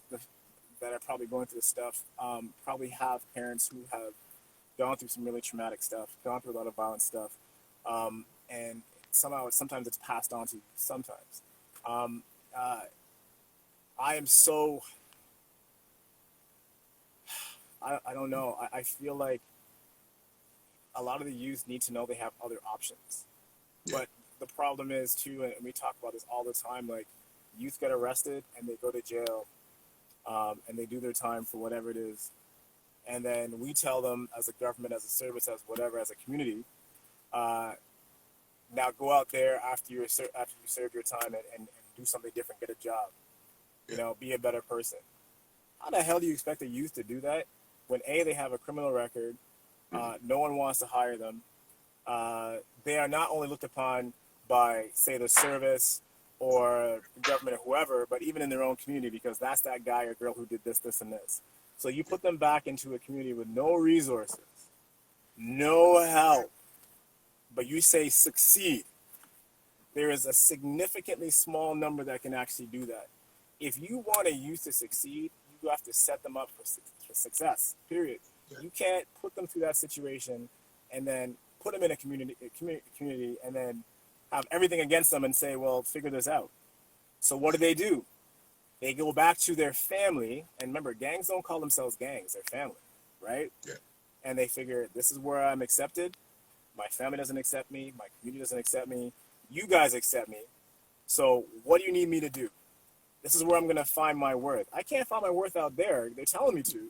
Speaker 2: that are probably going through this stuff probably have parents who have gone through some really traumatic stuff, gone through a lot of violent stuff, and sometimes it's passed on to you. Sometimes, I am so. I don't know. I feel like a lot of the youth need to know they have other options, but the problem is too, and we talk about this all the time. Like, youth get arrested and they go to jail, and they do their time for whatever it is, and then we tell them as a government, as a service, as whatever, as a community, now go out there after you serve your time and do something different, get a job, be a better person. How the hell do you expect a youth to do that when they have a criminal record, no one wants to hire them, they are not only looked upon by, say, the service or the government or whoever, but even in their own community, because that's that guy or girl who did this, this, and this. So you put them back into a community with no resources, no help, but you say succeed. There is a significantly small number that can actually do that. If you want a youth to succeed, you have to set them up for success, period. You can't put them through that situation and then put them in a community and then have everything against them and say, well, figure this out. So what do? They go back to their family, and remember, gangs don't call themselves gangs, they're family, right? Yeah. And they figure, this is where I'm accepted, my family doesn't accept me, my community doesn't accept me, you guys accept me, so what do you need me to do? This is where I'm gonna find my worth. I can't find my worth out there, they're telling me to.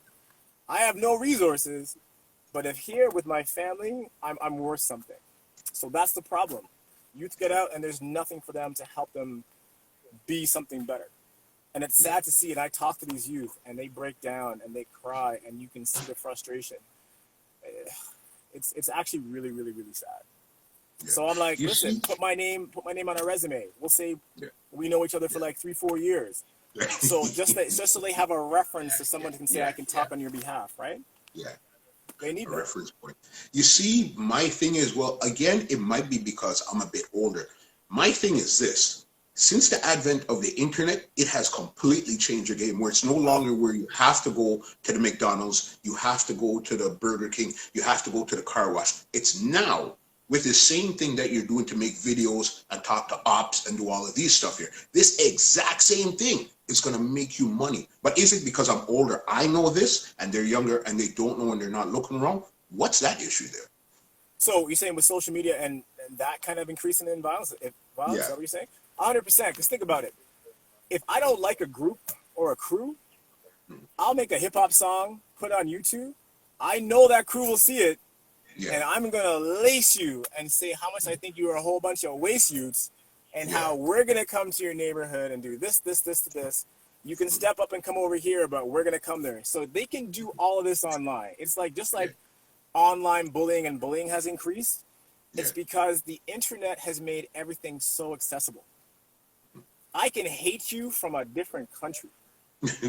Speaker 2: I have no resources, but if here with my family, I'm worth something. So that's the problem. Youth get out and there's nothing for them to help them be something better. And it's sad to see it. I talk to these youth and they break down and they cry and you can see the frustration. It's actually really, really, really sad. Yeah. So I'm like, listen, put my name on a resume. We'll say we know each other for like 3-4 years. So just so they have a reference to someone who can say, I can talk on your behalf, right? Yeah. They need a
Speaker 1: reference point. You see, my thing is, well, again, it might be because I'm a bit older. My thing is this. Since the advent of the internet, it has completely changed the game, where it's no longer where you have to go to the McDonald's, you have to go to the Burger King, you have to go to the car wash. It's now with the same thing that you're doing to make videos and talk to ops and do all of these stuff here. This exact same thing is going to make you money. But is it because I'm older, I know this, and they're younger and they don't know and they're not looking around? What's that issue there?
Speaker 2: So you're saying with social media and that kind of increasing in violence? Is that what you're saying? 100%, because think about it. If I don't like a group or a crew, I'll make a hip-hop song, put it on YouTube. I know that crew will see it, and I'm going to lace you and say how much I think you are a whole bunch of waste youths and how we're going to come to your neighborhood and do this, this, this, this. You can step up and come over here, but we're going to come there. So they can do all of this online. It's like just like online bullying and bullying has increased. It's because the internet has made everything so accessible. I can hate you from a different country,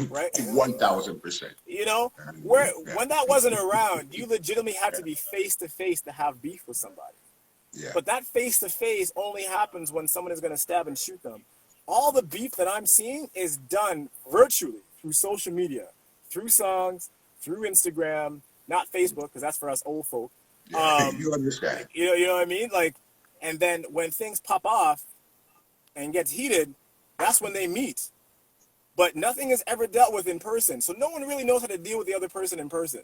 Speaker 2: right?
Speaker 1: 1,000%.
Speaker 2: You know, when that wasn't around, you legitimately had to be face-to-face to have beef with somebody. Yeah. But that face-to-face only happens when someone is going to stab and shoot them. All the beef that I'm seeing is done virtually through social media, through songs, through Instagram, not Facebook, because that's for us old folk.
Speaker 1: You understand.
Speaker 2: You know what I mean? Like, and then when things pop off and gets heated, that's when they meet. But nothing is ever dealt with in person. So no one really knows how to deal with the other person in person.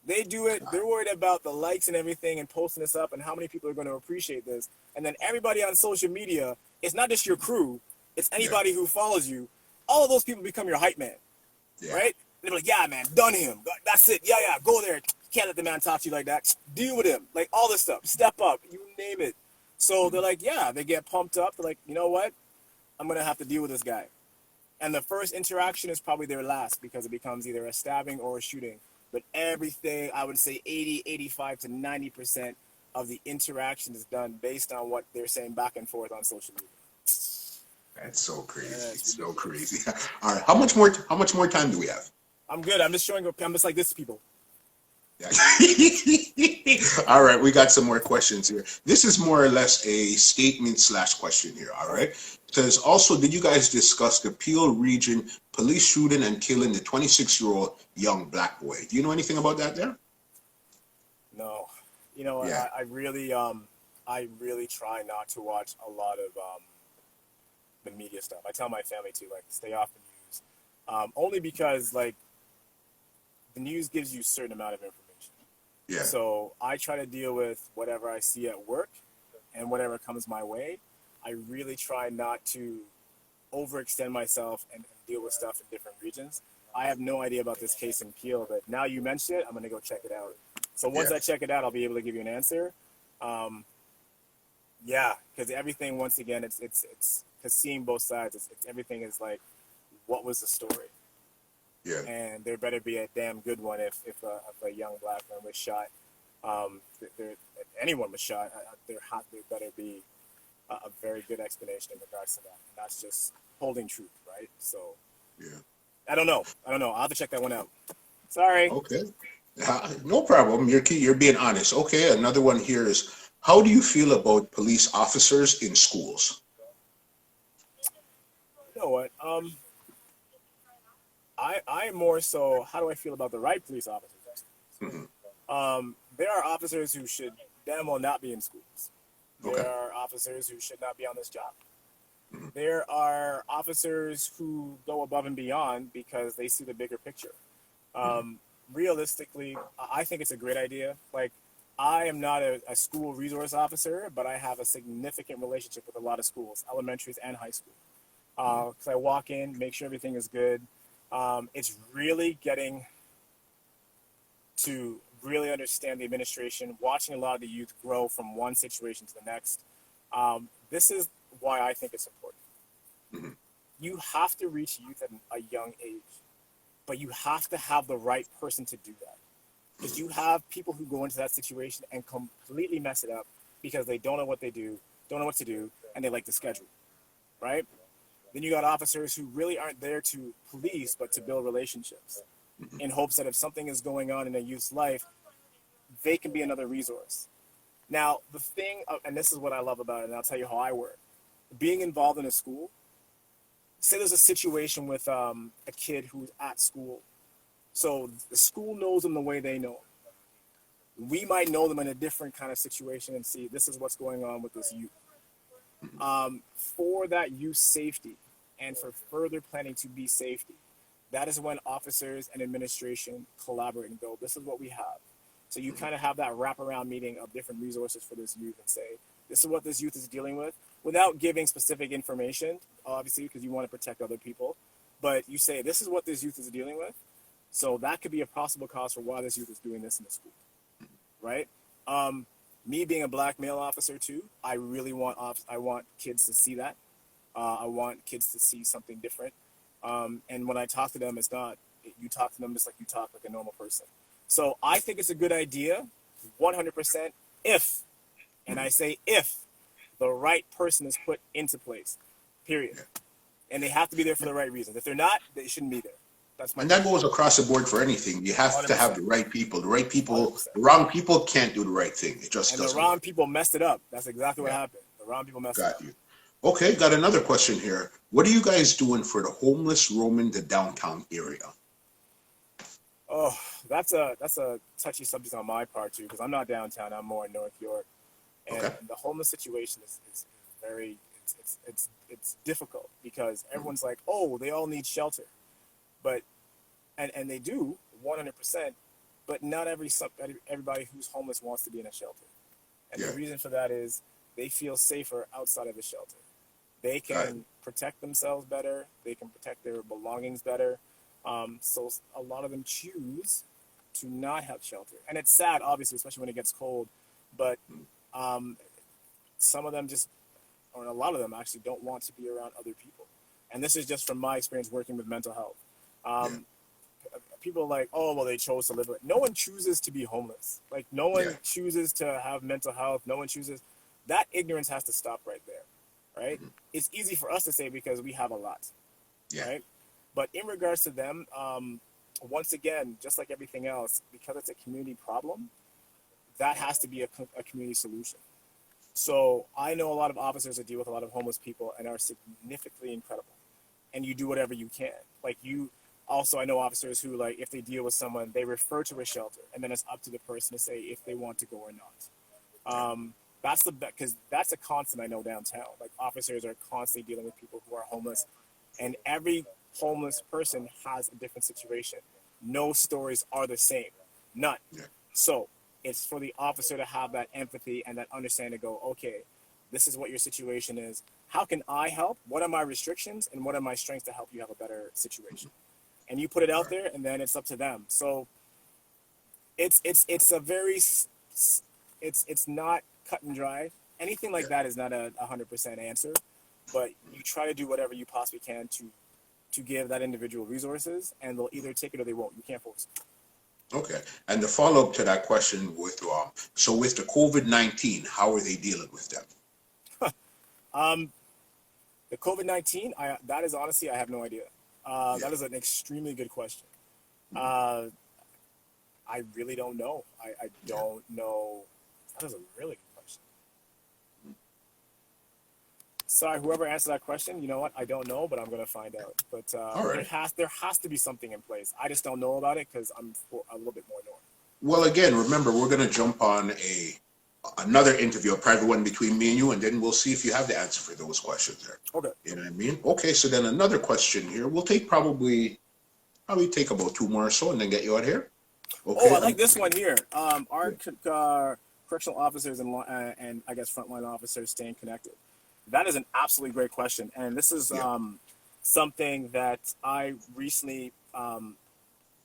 Speaker 2: They do it. They're worried about the likes and everything and posting this up and how many people are going to appreciate this. And then everybody on social media, it's not just your crew. It's anybody who follows you. All of those people become your hype man, right? They're like, yeah, man, done him. That's it. Yeah, go there. Can't let the man talk to you like that. Deal with him. Like all this stuff. Step up. You name it. So they're like, they get pumped up. They're like, you know what? I'm going to have to deal with this guy. And the first interaction is probably their last because it becomes either a stabbing or a shooting. But everything, I would say 80, 85 to 90% of the interaction is done based on what they're saying back and forth on social media.
Speaker 1: That's so crazy. It's so crazy. All right. How much more time do we have?
Speaker 2: I'm good. I'm just like this to people.
Speaker 1: Yeah. All right, we got some more questions here. This is more or less a statement / question here. All right. It says also, did you guys discuss the Peel region police shooting and killing the 26-year-old young black boy. Do you know anything about that there?
Speaker 2: No, you know,
Speaker 1: Yeah.
Speaker 2: I really try not to watch a lot of the media stuff. I tell my family to like stay off the news, only because like the news gives you a certain amount of information.
Speaker 1: Yeah.
Speaker 2: So I try to deal with whatever I see at work and whatever comes my way. I really try not to overextend myself and deal with stuff in different regions. I have no idea about this case in Peel, but now you mentioned it, I'm gonna go check it out. So once
Speaker 1: Yeah.
Speaker 2: I check it out, I'll be able to give you an answer. Yeah, because everything, once again, it's because seeing both sides, it's everything is like, what was the story?
Speaker 1: Yeah.
Speaker 2: And there better be a damn good one if a young black man was shot. If anyone was shot, there better be a very good explanation in regards to that. And that's just holding truth, right? So
Speaker 1: Yeah.
Speaker 2: I don't know. I'll have to check that one out. Sorry.
Speaker 1: Okay. No problem. You're being honest. Okay. Another one here is, how do you feel about police officers in schools?
Speaker 2: You know what? I more so. How do I feel about the right police officers?
Speaker 1: Mhm.
Speaker 2: There are officers who should damn well not be in schools. There
Speaker 1: Okay.
Speaker 2: are officers who should not be on this job. There are officers who go above and beyond because they see the bigger picture. Realistically, I think it's a great idea. Like, I am not a school resource officer, but I have a significant relationship with a lot of schools, elementaries and high school. Because I walk in, make sure everything is good. It's really getting to really understand the administration, watching a lot of the youth grow from one situation to the next. This is why I think it's important.
Speaker 1: Mhm.
Speaker 2: You have to reach youth at a young age, but you have to have the right person to do that. Because you have people who go into that situation and completely mess it up because they don't know what they do, don't know what to do, and they like to schedule, right? Then you got officers who really aren't there to police, but to build relationships in hopes that if something is going on in a youth's life, they can be another resource. Now, the thing, and this is what I love about it, and I'll tell you how I work. Being involved in a school, say there's a situation with a kid who's at school. So the school knows them the way they know them. We might know them in a different kind of situation and see this is what's going on with this youth. For that youth safety and for further planning to be safety, that is when officers and administration collaborate and go, this is what we have. So you kind of have that wraparound meeting of different resources for this youth and say, this is what this youth is dealing with without giving specific information, obviously, because you want to protect other people. But you say, this is what this youth is dealing with. So that could be a possible cause for why this youth is doing this in the school, right? Me being a black male officer too, I really want I want kids to see that. I want kids to see something different. And when I talk to them, it's not you talk to them just like you talk like a normal person. So I think it's a good idea, 100%, if, and I say if, the right person is put into place, period. And they have to be there for the right reasons. If they're not, they shouldn't be there. That's my
Speaker 1: And that goes across the board for anything. You have to have
Speaker 2: 100%.
Speaker 1: the right people. The right people,
Speaker 2: 100%.
Speaker 1: the wrong people can't do the right thing. It just
Speaker 2: And the
Speaker 1: doesn't
Speaker 2: wrong
Speaker 1: work.
Speaker 2: people messed it up. That's exactly what
Speaker 1: Yeah.
Speaker 2: happened. The wrong people messed it
Speaker 1: Got
Speaker 2: up.
Speaker 1: you. Okay, got another question here. What are you guys doing for the homeless roaming the downtown area?
Speaker 2: Oh, that's a touchy subject on my part too, because I'm not downtown. I'm more in North York, and
Speaker 1: Okay.
Speaker 2: the homeless situation is very it's difficult because everyone's like, oh, they all need shelter, but and they do 100%, but not everybody who's homeless wants to be in a shelter, and
Speaker 1: Yeah.
Speaker 2: the reason for that is they feel safer outside of the shelter. They
Speaker 1: Got
Speaker 2: can protect themselves better. They can protect their belongings better. So a lot of them choose to not have shelter, and it's sad, obviously, especially when it gets cold. But some of them just, or a lot of them actually, don't want to be around other people. And this is just from my experience working with mental health. People are like, oh, well, they chose to live with. No one chooses to be homeless. Like, no one
Speaker 1: Yeah.
Speaker 2: chooses to have mental health. No one chooses. That ignorance has to stop right there, right? It's easy for us to say because we have a lot,
Speaker 1: Yeah.
Speaker 2: right? But in regards to them, once again, just like everything else, because it's a community problem, that has to be a community solution. So I know a lot of officers that deal with a lot of homeless people and are significantly incredible. and you do whatever you can. Like you also, I know officers who, like, if they deal with someone, they refer to a shelter, and then it's up to the person to say if they want to go or not. That's because that's a constant I know downtown. Like officers are constantly dealing with people who are homeless, and every homeless person has a different situation. No stories are the same, none.
Speaker 1: Yeah.
Speaker 2: So it's for the officer to have that empathy and that understanding to go, okay, this is what your situation is. How can I help? What are my restrictions and what are my strengths to help you have a better situation? And you put it out there, and then it's up to them. So it's a very it's not cut and dry. Anything like that is not a 100% answer, but you try to do whatever you possibly can to give that individual resources, and they'll either take it or they won't. You can't force it.
Speaker 1: Okay. And the follow up to that question with so with the COVID-19, how are they dealing with them?
Speaker 2: The COVID-19, that is honestly, I have no idea. That is an extremely good question. I really don't know. I don't know. That is a really good question. Sorry, whoever answered that question, you know what? I don't know, but I'm going to find out. But
Speaker 1: All right.
Speaker 2: there has to be something in place. I just don't know about it because I'm a little bit more north.
Speaker 1: Well, again, remember, we're going to jump on another interview, a private one between me and you, and then we'll see if you have the answer for those questions there.
Speaker 2: Okay.
Speaker 1: You know what I mean? Okay, so then another question here. We'll take probably take about 2 more or so and then get you out here. Okay.
Speaker 2: Oh, I like this one here. Our correctional officers and I guess frontline officers staying connected. That is an absolutely great question, and this is something that I recently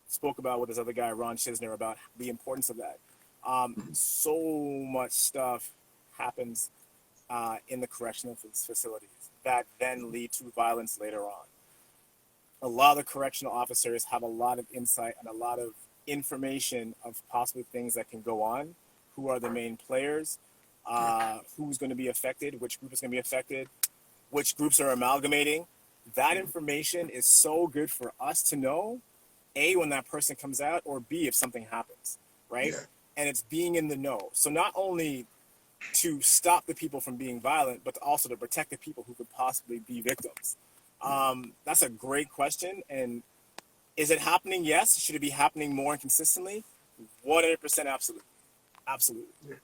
Speaker 2: spoke about with this other guy, Ron Chisner, about the importance of that. So much stuff happens in the correctional facilities that then lead to violence later on. A lot of the correctional officers have a lot of insight and a lot of information of possibly things that can go on, who are the main players, who's going to be affected, which group is going to be affected, which groups are amalgamating. That information is so good for us to know, A, when that person comes out, or B, if something happens, right?
Speaker 1: Yeah.
Speaker 2: And it's being in the know. So not only to stop the people from being violent, but also to protect the people who could possibly be victims. That's a great question. And is it happening? Yes. Should it be happening more and consistently? 100% absolutely. Absolutely.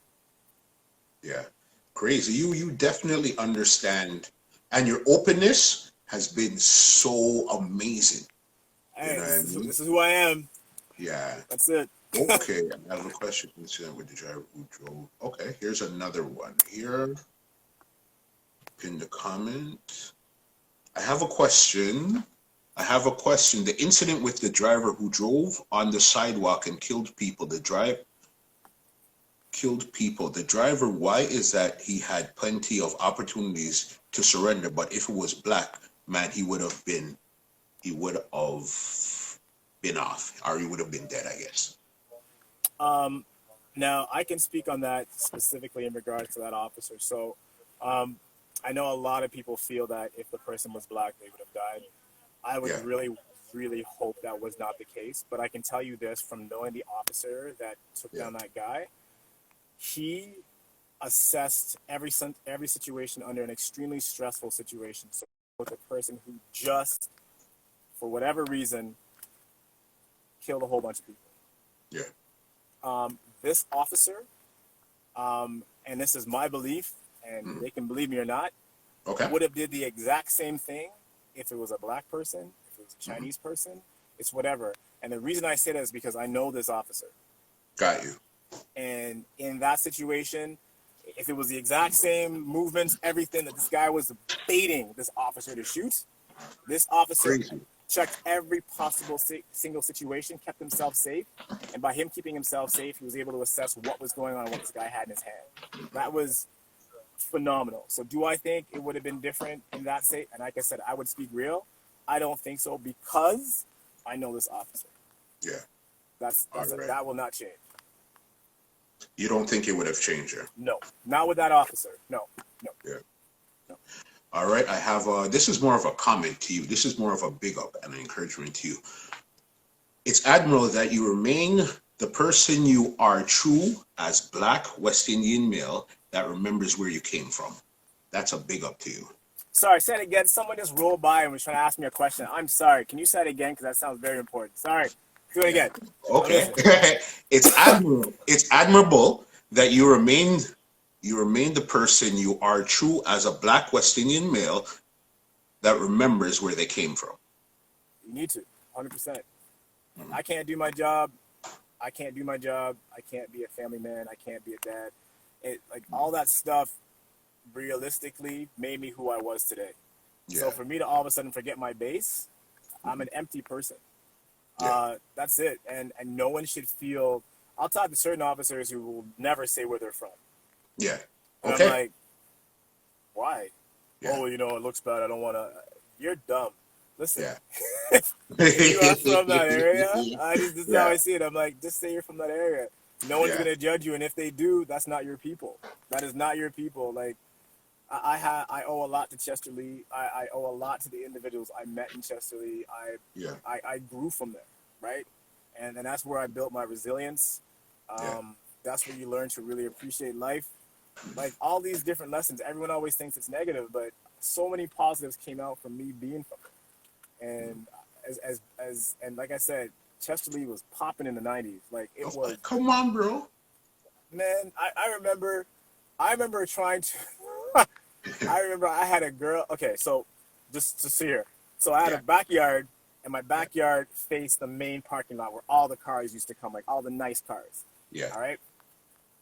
Speaker 1: Yeah. Crazy. You definitely understand, and your openness has been so amazing.
Speaker 2: Hey,
Speaker 1: You know what I mean?
Speaker 2: this is who I am.
Speaker 1: Yeah.
Speaker 2: That's it.
Speaker 1: Okay, I have a question with the driver who drove. Okay, here's another one here. Pin the comment. I have a question. The incident with the driver who drove on the sidewalk and killed people. The driver, why is that? He had plenty of opportunities to surrender, but if it was black, man, he would have been off, or he would have been dead, I guess.
Speaker 2: Now I can speak on that specifically in regards to that officer. So, I know a lot of people feel that if the person was black, they would have died. I would really, really hope that was not the case. But I can tell you this from knowing the officer that took down that guy, he assessed every situation under an extremely stressful situation. So with a person who just, for whatever reason, killed a whole bunch of people.
Speaker 1: Yeah.
Speaker 2: This officer, and this is my belief, and they can believe me or not, would have did the exact same thing if it was a black person, if it was a Chinese person, it's whatever. And the reason I say that is because I know this officer.
Speaker 1: Got you.
Speaker 2: And in that situation, if it was the exact same movements, everything that this guy was baiting this officer to shoot, this officer checked every possible single situation, kept himself safe, and by him keeping himself safe, he was able to assess what was going on, what this guy had in his hand. That was phenomenal. So do I think it would have been different in that state? And like I said, I would speak real. I don't think so because I know this officer.
Speaker 1: Yeah.
Speaker 2: That will not change.
Speaker 1: You don't think it would have changed her?
Speaker 2: No, not with that officer. No.
Speaker 1: Yeah. No. All right, I have this is more of a comment to you. This is more of a big up and an encouragement to you. It's admirable that you remain the person you are true as Black West Indian male that remembers where you came from. That's a big up to you.
Speaker 2: Sorry, say it again. Someone just rolled by and was trying to ask me a question. I'm sorry. Can you say it again? Because that sounds very important. Sorry. Do it again.
Speaker 1: Okay. It's admirable that you remained the person you are true as a Black West Indian male that remembers where they came from.
Speaker 2: You need to, 100%. I can't do my job. I can't do my job. I can't be a family man. I can't be a dad. Like all that stuff realistically made me who I was today.
Speaker 1: Yeah.
Speaker 2: So for me to all of a sudden forget my base, I'm an empty person.
Speaker 1: Yeah.
Speaker 2: That's it. And no one should feel. I'll talk to certain officers who will never say where they're from.
Speaker 1: Yeah.
Speaker 2: And
Speaker 1: Okay.
Speaker 2: I'm like, why?
Speaker 1: Yeah.
Speaker 2: Oh, you know, it looks bad. I don't want to. You're dumb. Listen,
Speaker 1: Yeah.
Speaker 2: if you are from that area, this is how
Speaker 1: Yeah.
Speaker 2: I see it. I'm like, just say you're from that area. No one's
Speaker 1: Yeah.
Speaker 2: going to judge you. And if they do, that's not your people. That is not your people. Like, I owe a lot to Chester Lee. I owe a lot to the individuals I met in Chester Lee.
Speaker 1: Yeah.
Speaker 2: I grew from there, right? And that's where I built my resilience.
Speaker 1: Yeah.
Speaker 2: That's where you learn to really appreciate life. Like all these different lessons, everyone always thinks it's negative, but so many positives came out from me being from there. And and like I said, Chester Lee was popping in the 90s. Like it was.
Speaker 1: Come on, bro.
Speaker 2: Man, I remember trying to. I remember I had a girl. Okay, so just to see here. So I had a backyard, and my backyard faced the main parking lot where all the cars used to come, like all the nice cars.
Speaker 1: Yeah.
Speaker 2: All right.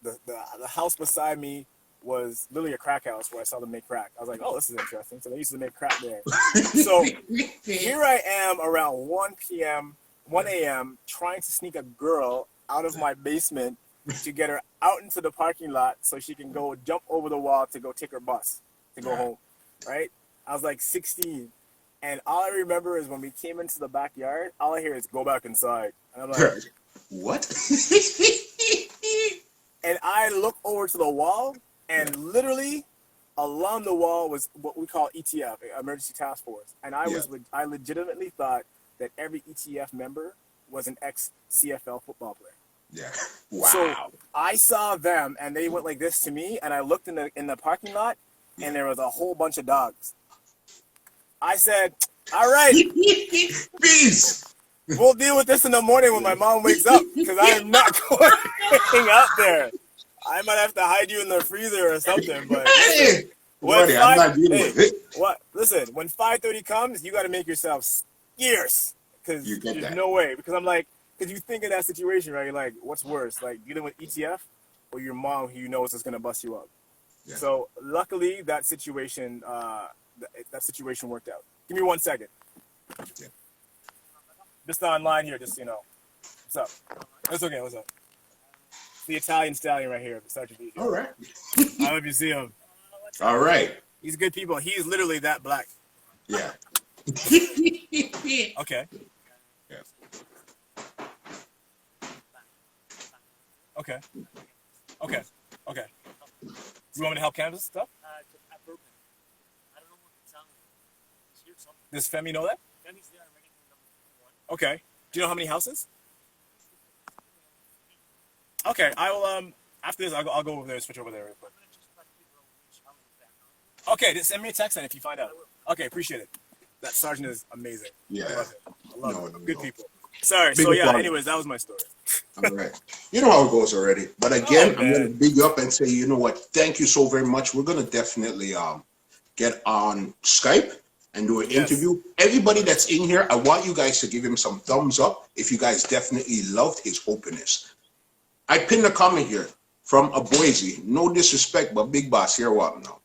Speaker 2: The house beside me was literally a crack house where I saw them make crack. I was like, oh, this is interesting. So they used to make crack there. So here I am around 1 a.m. trying to sneak a girl out of my basement to get her out into the parking lot so she can go jump over the wall to go take her bus to go home, right? I was like 16. And all I remember is when we came into the backyard, all I hear is go back inside. And I'm like,
Speaker 1: what?
Speaker 2: and I look over to the wall, and literally along the wall was what we call ETF, Emergency Task Force. And I legitimately thought that every ETF member was an ex-CFL football player.
Speaker 1: Yeah. Wow.
Speaker 2: So I saw them, and they went like this to me, and I looked in the parking lot, and there was a whole bunch of dogs. I said, all right.
Speaker 1: Peace.
Speaker 2: We'll deal with this in the morning when my mom wakes up, because I am not going out there. I might have to hide you in the freezer or something, but
Speaker 1: Hey, buddy, I'm not dealing with it.
Speaker 2: What? Listen, when 5:30 comes, you got to make yourself scarce, because
Speaker 1: You get
Speaker 2: there's
Speaker 1: that.
Speaker 2: no way. Because I'm like, because you think of that situation, right? You're like, what's worse, like dealing with ETF or your mom who you know is just gonna bust you up?
Speaker 1: Yeah.
Speaker 2: So luckily, that situation worked out. Give me 1 second.
Speaker 1: Yeah.
Speaker 2: Just online here, just so you know. What's up? That's okay. What's up? The Italian stallion right here, Sergeant D.
Speaker 1: All right.
Speaker 2: I don't know if you see him.
Speaker 1: All right.
Speaker 2: He's good people. He's literally that black.
Speaker 1: Yeah.
Speaker 2: Okay.
Speaker 1: Yeah.
Speaker 2: Okay. Okay. Okay. You want me to help canvas stuff?
Speaker 4: I broke it. I don't know what it's on. It's here somewhere.
Speaker 2: Does Femi know that?
Speaker 4: Femi's there already for number 1.
Speaker 2: Okay. Do you know how many houses? Okay. I will. After this, I'll go over there and switch over there real quick.
Speaker 4: I'm gonna just try to figure out which house is back on.
Speaker 2: Okay. Just send me a text then if you find out. Okay. Appreciate it. That sergeant is amazing.
Speaker 1: Yeah.
Speaker 2: I love it. I love
Speaker 1: No,
Speaker 2: it.
Speaker 1: no,
Speaker 2: Good
Speaker 1: no.
Speaker 2: people. Sorry.
Speaker 1: Big
Speaker 2: So yeah.
Speaker 1: problem.
Speaker 2: Anyways, that was my story.
Speaker 1: All right. You know how it goes already. But again,
Speaker 2: Oh,
Speaker 1: I'm
Speaker 2: man.
Speaker 1: going to big you up and say, you know what? Thank you so very much. We're going to definitely get on Skype and do an
Speaker 2: Yes.
Speaker 1: interview. Everybody that's in here, I want you guys to give him some thumbs up if you guys definitely loved his openness. I pinned a comment here from a Boise. No disrespect, but Big Boss, hear what now.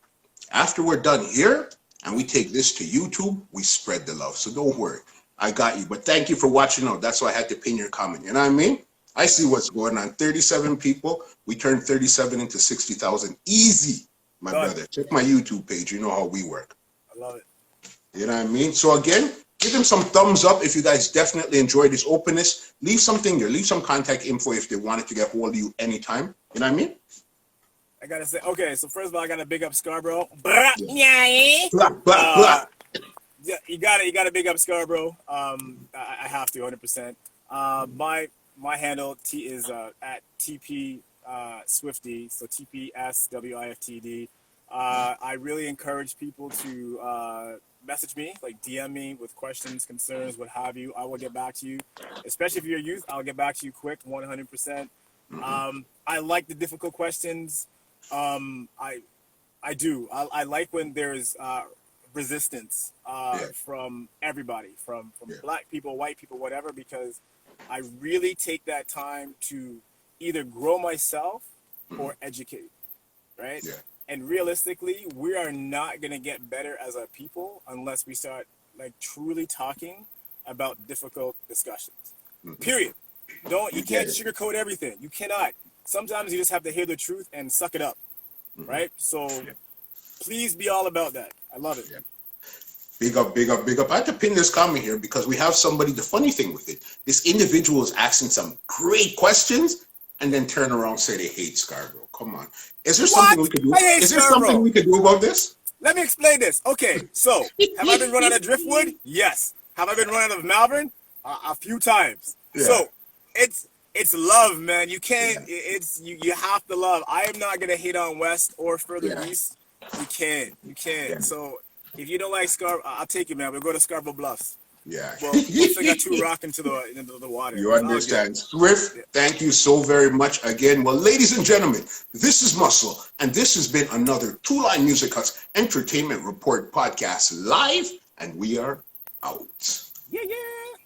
Speaker 1: After we're done here and we take this to YouTube, we spread the love. So don't worry. I got you. But thank you for watching out. That's why I had to pin your comment. You know what I mean? I see what's going on. 37 people. We turned 37 into 60,000. Easy, my
Speaker 2: Done.
Speaker 1: brother. Check my YouTube page. You know how we work.
Speaker 2: I love it.
Speaker 1: You know what I mean? So again, give him some thumbs up if you guys definitely enjoyed his openness. Leave something here. Leave some contact info if they wanted to get hold of you anytime. You know what I mean?
Speaker 2: I gotta say. Okay. So first of all, I gotta big up Scarborough. Blah,
Speaker 1: Blah, blah, blah.
Speaker 2: Yeah, you gotta big up Scarborough. I have to 100%. My handle is at TP Swifty, so TPSWIFTD. I really encourage people to message me, like DM me with questions, concerns, what have you. I will get back to you. Especially if you're a youth, I'll get back to you quick, 100%. I like the difficult questions. I do. I like when there's resistance from everybody, from black people, white people, whatever, because I really take that time to either grow myself or educate, right?
Speaker 1: Yeah.
Speaker 2: And realistically, we are not going to get better as a people unless we start like truly talking about difficult discussions. Period. You can't sugarcoat everything. You cannot. Sometimes you just have to hear the truth and suck it up, right? So please be all about that. I love it.
Speaker 1: Yeah. Big up, big up, big up. I had to pin this comment here because we have somebody, the funny thing with it, this individual is asking some great questions and then turn around and say they hate Scarborough. Come on. Is there something we could do?
Speaker 2: I hate
Speaker 1: Is there
Speaker 2: Scarborough.
Speaker 1: something we could do about this?
Speaker 2: Let me explain this. Okay, so have I been run out of Driftwood? Yes. Have I been run out of Malvern? A few times.
Speaker 1: Yeah.
Speaker 2: So it's love, man. You can't. You have to love. I am not gonna hate on West or further east. You can't.
Speaker 1: Yeah.
Speaker 2: So if you don't like Scarborough, I'll take you, man. We'll go to Scarborough Bluffs.
Speaker 1: Yeah.
Speaker 2: Well, I got two rock into the water.
Speaker 1: You understand. Swift, thank you so very much again. Well, ladies and gentlemen, this is Muscle, and this has been another Two Line Music Hut's Entertainment Report podcast live, and we are out.
Speaker 2: Yeah.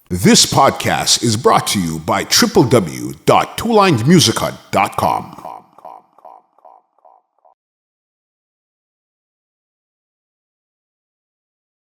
Speaker 1: This podcast is brought to you by www.twolinedmusichut.com.